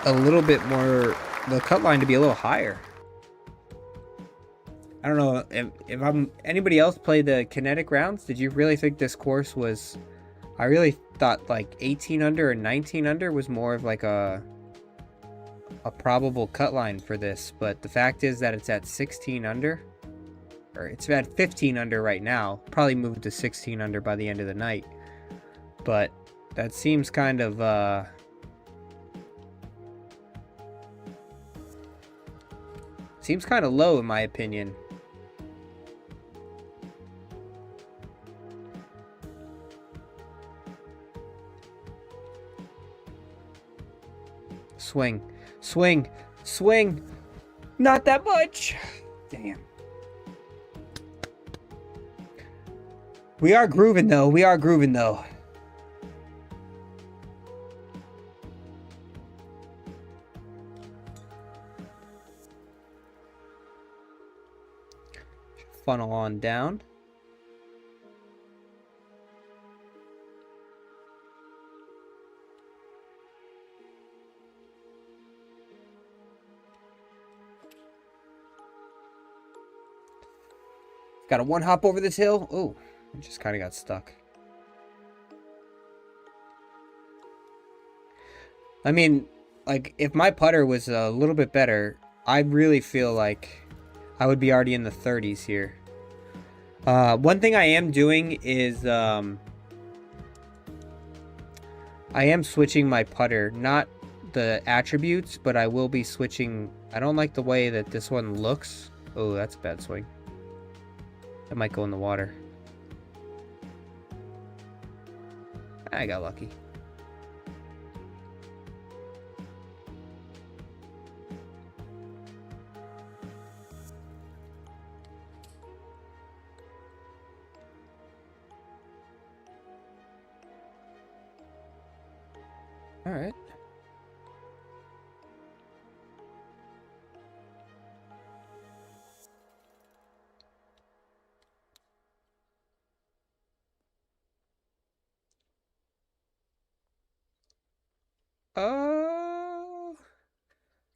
a little bit more, the cut line to be a little higher. I don't know if anybody else played the kinetic rounds. Did you really think this course was, I really thought like 18 under or 19 under was more of like a probable cut line for this, but the fact is that it's at 16 under, or it's at 15 under right now. Probably moved to 16 under by the end of the night, but that seems kind of low in my opinion. Swing. Swing. Swing. Not that much. Damn. We are grooving though. We are grooving though. funnel on down. Got a one hop over this hill. Oh, it just kind of got stuck. I mean, like, if my putter was a little bit better, I really feel like I would be already in the 30s here. One thing I am doing is I am switching my putter. Not the attributes, but I will be switching. I don't like the way that this one looks. Oh, that's a bad swing. That might go in the water. I got lucky. All right.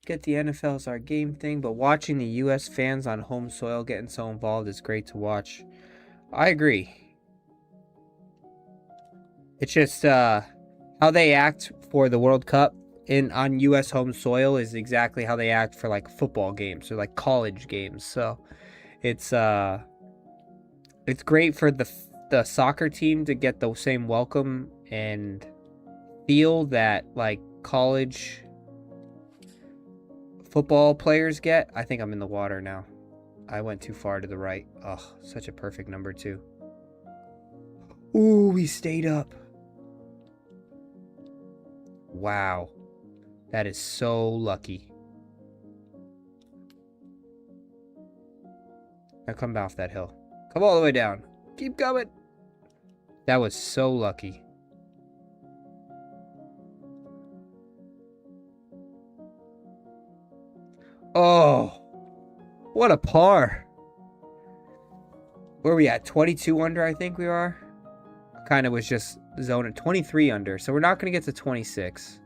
Get the NFL as our game thing, but watching the U.S. fans on home soil getting so involved is great to watch. I agree. It's just how they act for the World Cup on U.S. home soil is exactly how they act for like football games or like college games. So it's great for the soccer team to get the same welcome and feel that like college football players get. I think I'm in the water now. I went too far to the right. Oh, such a perfect number two. Ooh, we stayed up. Wow. That is so lucky. Now come off that hill. Come all the way down. Keep coming. That was so lucky. Oh, what a par. Where are we at? 22 under, I think we are. Kind of was just zoning 23 under. So we're not going to get to 26.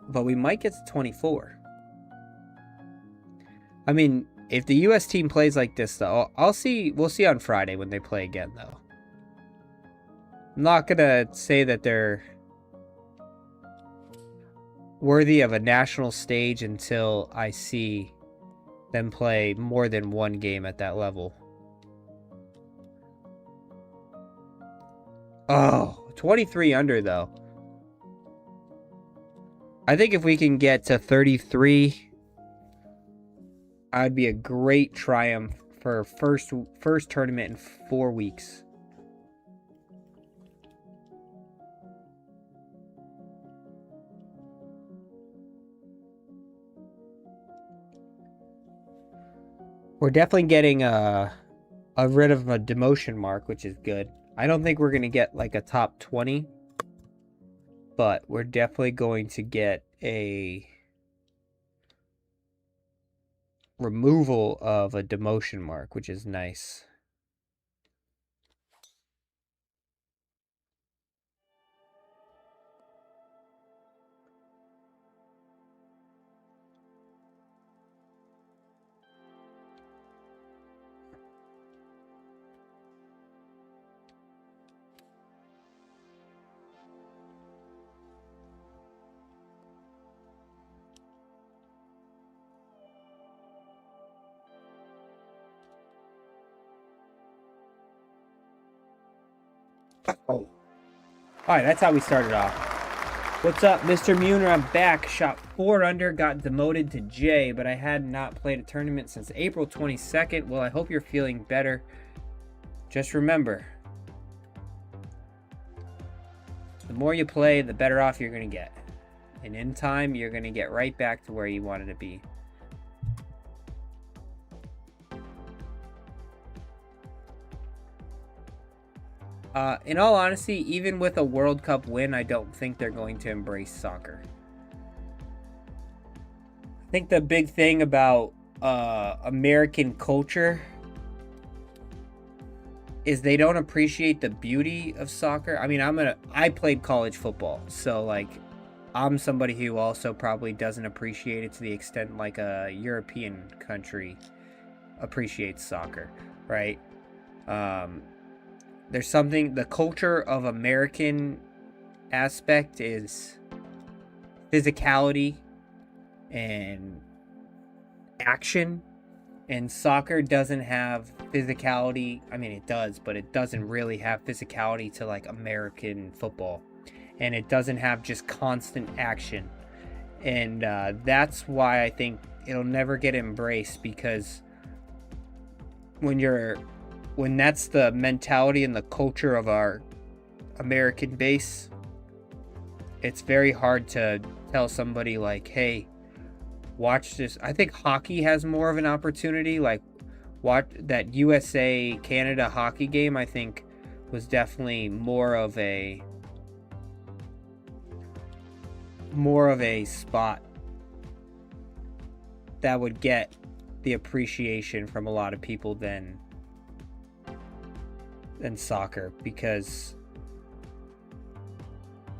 But we might get to 24. I mean, if the U.S. team plays like this, though, we'll see on Friday when they play again, though. I'm not going to say that they're worthy of a national stage until I see them play more than one game at that level. Oh, 23 under, though. I think if we can get to 33, I'd be a great triumph for first tournament in 4 weeks. We're definitely getting rid of a demotion mark, which is good. I don't think we're going to get like a top 20, but we're definitely going to get a removal of a demotion mark, which is nice. Oh. Alright, that's how we started off. What's up, Mr. Muner? I'm back. Shot 4 under, got demoted to J, but I had not played a tournament since April 22nd. Well, I hope you're feeling better. Just remember, the more you play, the better off you're going to get. And in time, you're going to get right back to where you wanted to be. In all honesty, even with a World Cup win, I don't think they're going to embrace soccer. I think the big thing about American culture is they don't appreciate the beauty of soccer. I mean, I played college football, so like I'm somebody who also probably doesn't appreciate it to the extent like a European country appreciates soccer, right? There's something, the culture of American aspect is physicality and action, and soccer doesn't have physicality. I mean, it does, but it doesn't really have physicality to like American football, and it doesn't have just constant action. And that's why I think it'll never get embraced, because when that's the mentality and the culture of our American base, it's very hard to tell somebody like, hey, watch this. I think hockey has more of an opportunity. Like, watch that USA Canada hockey game, I think was definitely more of a spot that would get the appreciation from a lot of people than soccer, because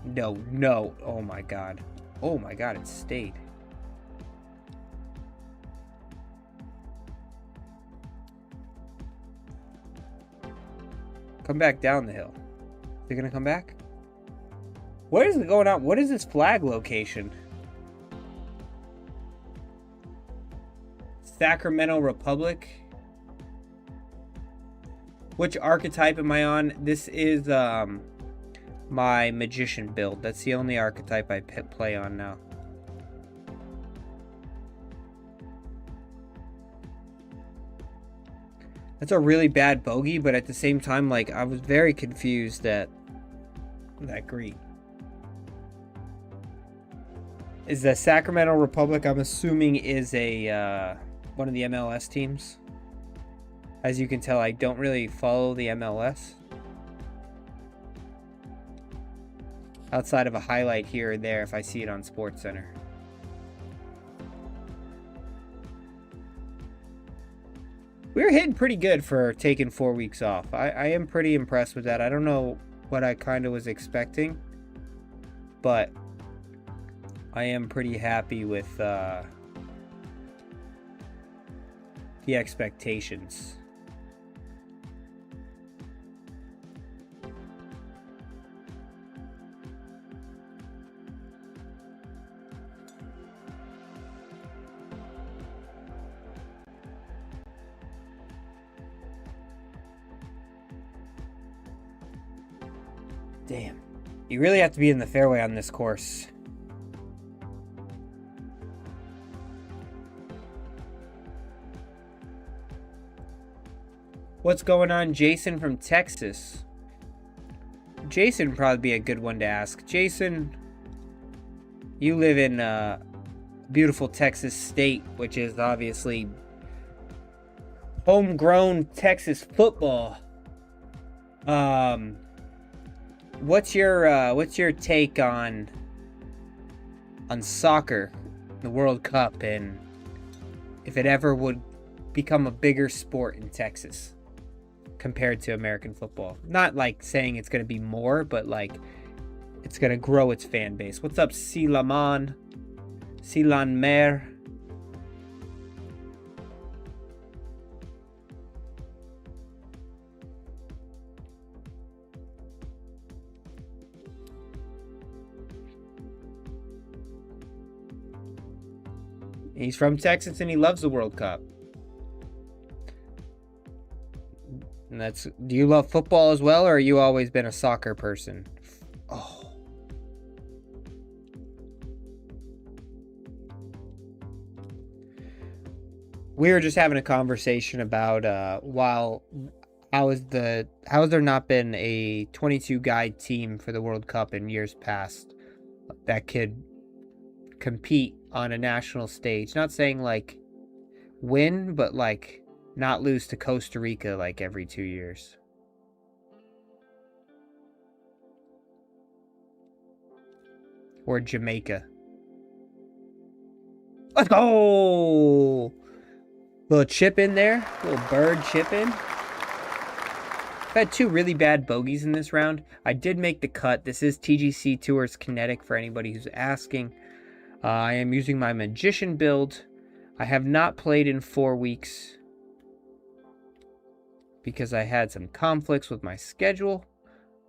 no, oh my god, it stayed. Come back down the hill. They're gonna come back? What is going on? What is this flag location? Sacramento Republic. Which archetype am I on? This is my magician build. That's the only archetype I play on now. That's a really bad bogey, but at the same time, like, I was very confused at that green. Is the Sacramento Republic, I'm assuming, is a one of the MLS teams. As you can tell, I don't really follow the MLS. Outside of a highlight here or there if I see it on SportsCenter. We're hitting pretty good for taking 4 weeks off. I am pretty impressed with that. I don't know what I kind of was expecting, but I am pretty happy with the expectations. Damn. You really have to be in the fairway on this course. What's going on, Jason from Texas? Jason would probably be a good one to ask. Jason, you live in beautiful Texas state, which is obviously homegrown Texas football. What's your take on soccer, the World Cup, and if it ever would become a bigger sport in Texas compared to American football? Not like saying it's going to be more, but like it's going to grow its fan base. What's up, Silan Mer? He's from Texas and he loves the World Cup. And do you love football as well, or are you always been a soccer person? Oh. We were just having a conversation about how has there not been a 22 guy team for the World Cup in years past that could compete on a national stage? Not saying like win, but like not lose to Costa Rica like every 2 years. Or Jamaica. Let's go! Little chip in there. Little bird chip in. I've had 2 really bad bogeys in this round. I did make the cut. This is TGC Tours Kinetic for anybody who's asking. I am using my Magician build. I have not played in 4 weeks because I had some conflicts with my schedule.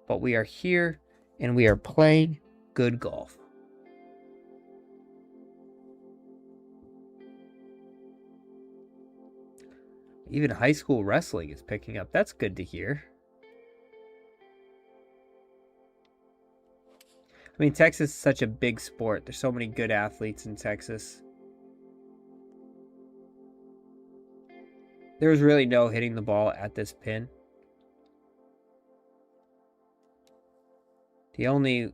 But we are here and we are playing good golf. Even high school wrestling is picking up. That's good to hear. I mean, Texas is such a big sport. There's so many good athletes in Texas. There was really no hitting the ball at this pin. The only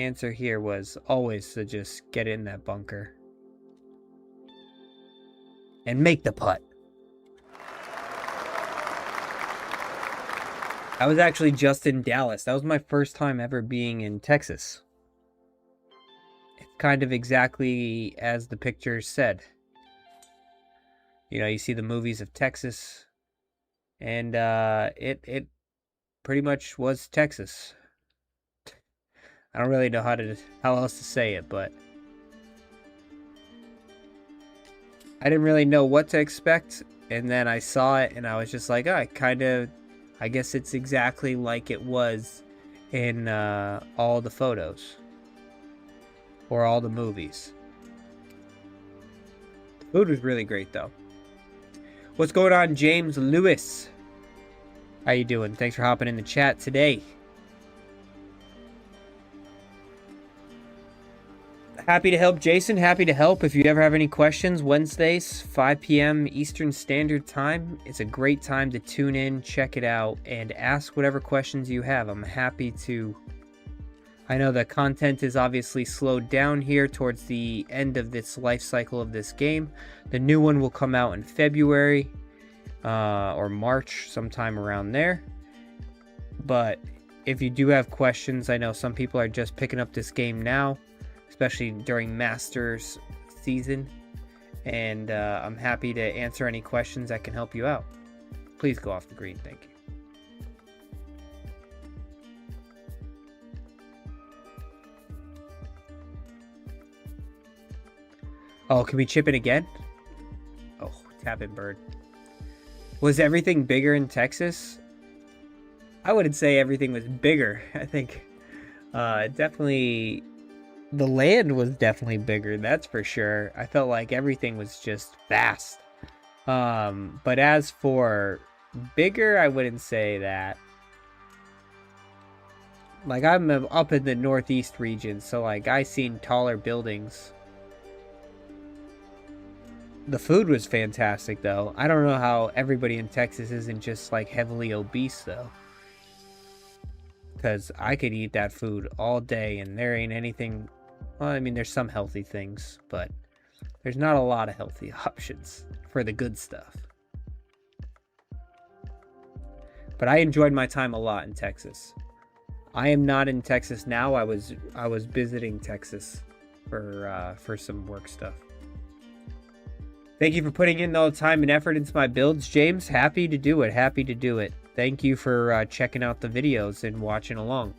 answer here was always to just get in that bunker and make the putt. I was actually just in Dallas. That was my first time ever being in Texas. It's kind of exactly as the picture said. You know, you see the movies of Texas, and it pretty much was Texas. I don't really know how else to say it, but I didn't really know what to expect, and then I saw it, and I was just like, oh, I guess it's exactly like it was in all the photos or all the movies. The food was really great, though. What's going on, James Lewis? How you doing? Thanks for hopping in the chat today. Happy to help, Jason. Happy to help. If you ever have any questions, Wednesdays, 5 p.m. Eastern Standard Time. It's a great time to tune in, check it out, and ask whatever questions you have. I'm happy to. I know the content is obviously slowed down here towards the end of this life cycle of this game. The new one will come out in February or March, sometime around there. But if you do have questions, I know some people are just picking up this game now, especially during Masters season, and I'm happy to answer any questions that can help you out. Please go off the green. Thank you. Oh, can we chip it again? Oh, tap it, bird. Was everything bigger in Texas? I wouldn't say everything was bigger. I think definitely the land was definitely bigger, that's for sure. I felt like everything was just vast. But as for bigger, I wouldn't say that. Like, I'm up in the Northeast region, so like I seen taller buildings. The food was fantastic, though. I don't know how everybody in Texas isn't just like heavily obese, though. Because I could eat that food all day and there ain't anything. Well, I mean, there's some healthy things, but there's not a lot of healthy options for the good stuff. But I enjoyed my time a lot in Texas. I am not in Texas now. I was visiting Texas for some work stuff. Thank you for putting in all the time and effort into my builds, James. Happy to do it. Happy to do it. Thank you for checking out the videos and watching along.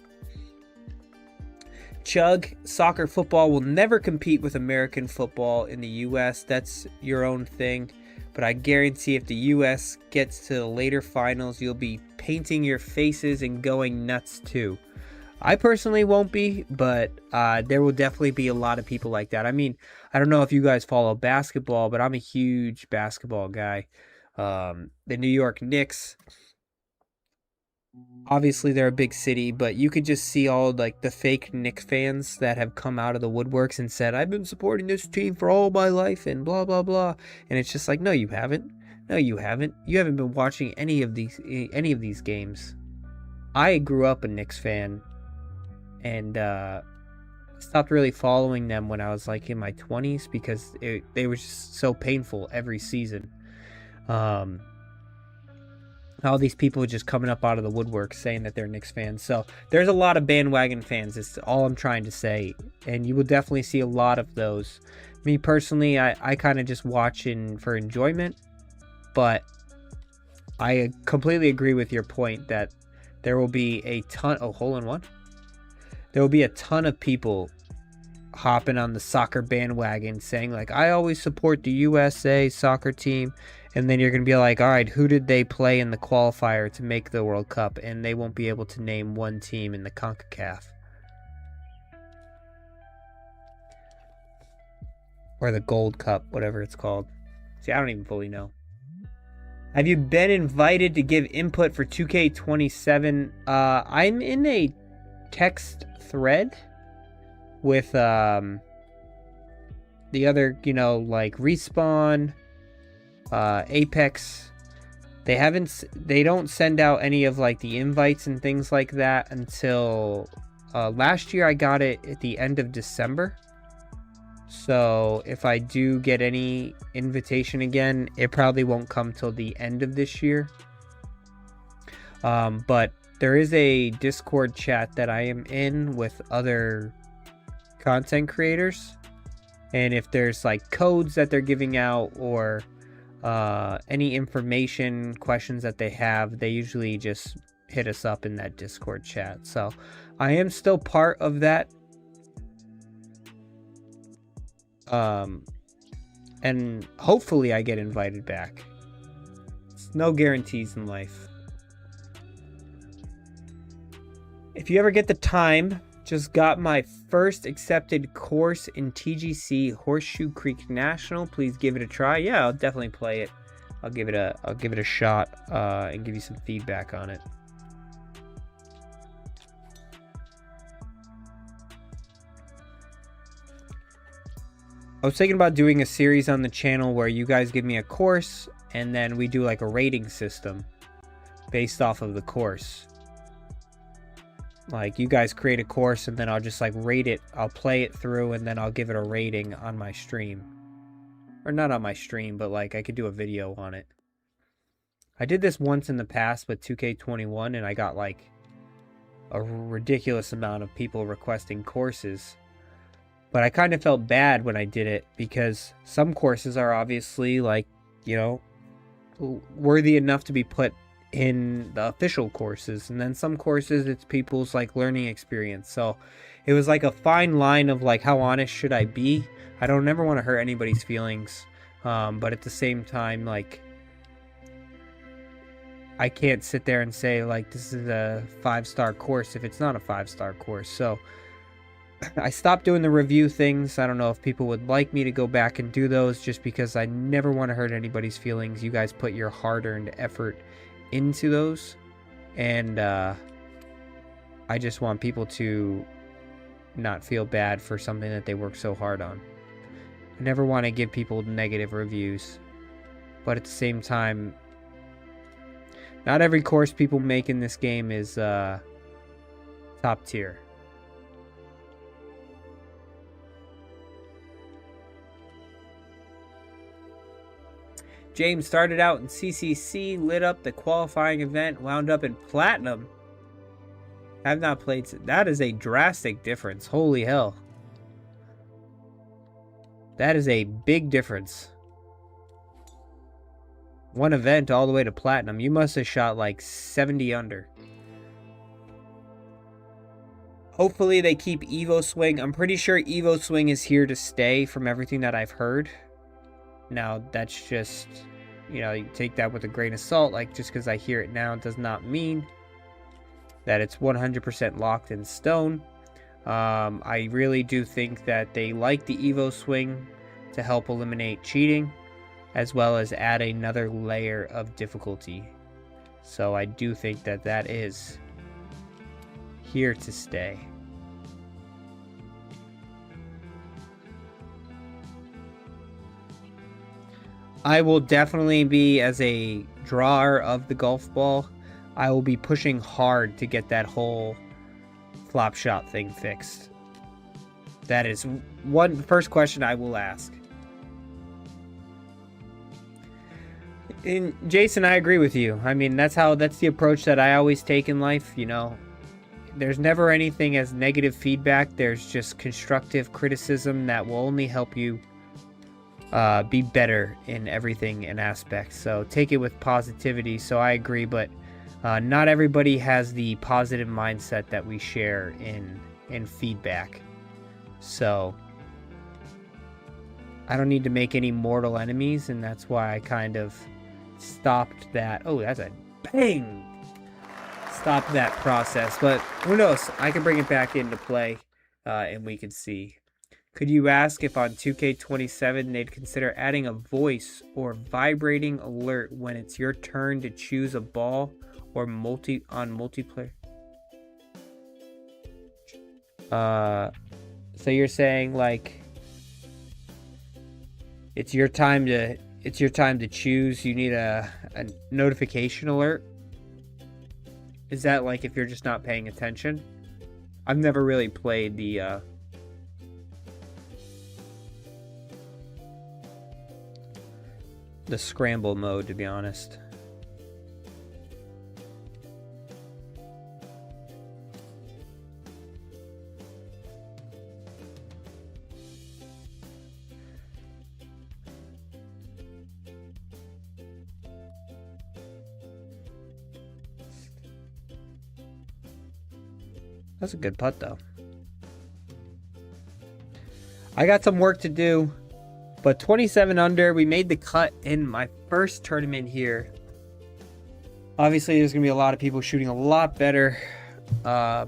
Chug, soccer football will never compete with American football in the U.S. That's your own thing. But I guarantee if the U.S. gets to the later finals, you'll be painting your faces and going nuts too. I personally won't be, but there will definitely be a lot of people like that. I mean, I don't know if you guys follow basketball, but I'm a huge basketball guy. The New York Knicks, obviously they're a big city, but you could just see all like the fake Knicks fans that have come out of the woodworks and said, I've been supporting this team for all my life and blah, blah, blah. And it's just like, no, you haven't. No, you haven't. You haven't been watching any of these games. I grew up a Knicks fan. And stopped really following them when I was like in my 20s because they were just so painful every season. All these people just coming up out of the woodwork saying that they're Knicks fans. So there's a lot of bandwagon fans. It's all I'm trying to say. And you will definitely see a lot of those Me personally, I kind of just watch for enjoyment, but I completely agree with your point that there will be a ton... Oh, hole-in-one? There will be a ton of people hopping on the soccer bandwagon saying, like, I always support the USA soccer team. And then you're going to be like, all right, who did they play in the qualifier to make the World Cup? And they won't be able to name one team in the CONCACAF. Or the Gold Cup, whatever it's called. See, I don't even fully know. Have you been invited to give input for 2K27? I'm in a text thread with the other, like Respawn, Apex. They don't send out any of like the invites and things like that until last year. I got it at the end of December. So if I do get any invitation again, it probably won't come till the end of this year. But there is a Discord chat that I am in with other content creators. And if there's like codes that they're giving out or any information, questions that they have, they usually just hit us up in that Discord chat. So I am still part of that. And hopefully I get invited back. It's no guarantees in life. If you ever get the time, just got my first accepted course in TGC Horseshoe Creek National. Please give it a try. Yeah, I'll definitely play it. I'll give it a shot and give you some feedback on it. I was thinking about doing a series on the channel where you guys give me a course and then we do like a rating system based off of the course. Like you guys create a course and then I'll just like rate it. I'll play it through and then I'll give it a rating on my stream. Or not on my stream, but like I could do a video on it. I did this once in the past with 2K21 and I got like a ridiculous amount of people requesting courses. But I kind of felt bad when I did it because some courses are obviously like, worthy enough to be put in the official courses. And then some courses, it's people's like learning experience. So it was like a fine line of like, how honest should I be? I don't ever want to hurt anybody's feelings. But at the same time, like, I can't sit there and say like, this is a 5-star course if it's not a 5-star course. So I stopped doing the review things. I don't know if people would like me to go back and do those just because I never want to hurt anybody's feelings. You guys put your hard-earned effort into those. And I just want people to not feel bad for something that they work so hard on. I never want to give people negative reviews. But at the same time, not every course people make in this game is top tier. James started out in CCC, lit up the qualifying event, wound up in Platinum. I've not played... That is a drastic difference. Holy hell. That is a big difference. One event all the way to Platinum. You must have shot like 70 under. Hopefully they keep Evo Swing. I'm pretty sure Evo Swing is here to stay from everything that I've heard. Now, that's just, you take that with a grain of salt. Like, just because I hear it now does not mean that it's 100% locked in stone. I really do think that they like the Evo Swing to help eliminate cheating, as well as add another layer of difficulty. So I do think that that is here to stay. I will definitely be, as a drawer of the golf ball, I will be pushing hard to get that whole flop shot thing fixed. That is one first question I will ask. And Jason, I agree with you. I mean, that's the approach that I always take in life, There's never anything as negative feedback. There's just constructive criticism that will only help you be better in everything and aspects. So take it with positivity. So I agree, but not everybody has the positive mindset that we share in feedback. So I don't need to make any mortal enemies, and that's why I kind of stopped that. Oh, that's a bang! Stopped that process, but who knows? I can bring it back into play, and we can see. Could you ask if on 2K27 they'd consider adding a voice or vibrating alert when it's your turn to choose a ball or multiplayer? So you're saying like it's your time to choose, you need a notification alert? Is that like if you're just not paying attention? I've never really played the scramble mode, to be honest. That's a good putt, though. I got some work to do, but 27 under, we made the cut in my first tournament here. Obviously, there's going to be a lot of people shooting a lot better. But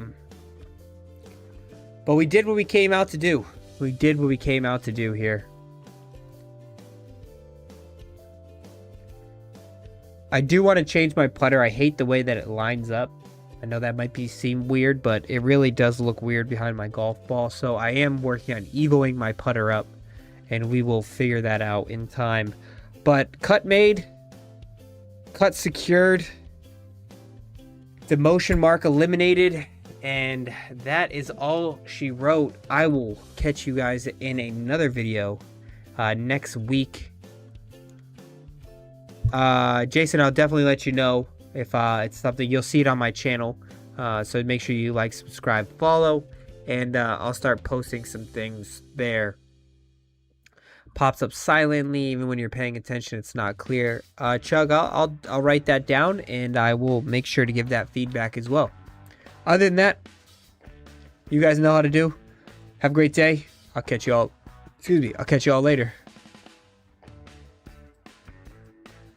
we did what we came out to do. We did what we came out to do here. I do want to change my putter. I hate the way that it lines up. I know that might seem weird, but it really does look weird behind my golf ball. So I am working on evoing my putter up, and we will figure that out in time. But cut made, cut secured, demotion mark eliminated, and that is all she wrote. I will catch you guys in another video next week. Jason, I'll definitely let you know if it's something. You'll see it on my channel, so make sure you like, subscribe, follow, and I'll start posting some things there. Pops up silently even when you're paying attention. It's not clear. Chug, I'll write that down, and I will make sure to give that feedback as well. Other than that, you guys know how to do. Have a great day. I'll catch you all later.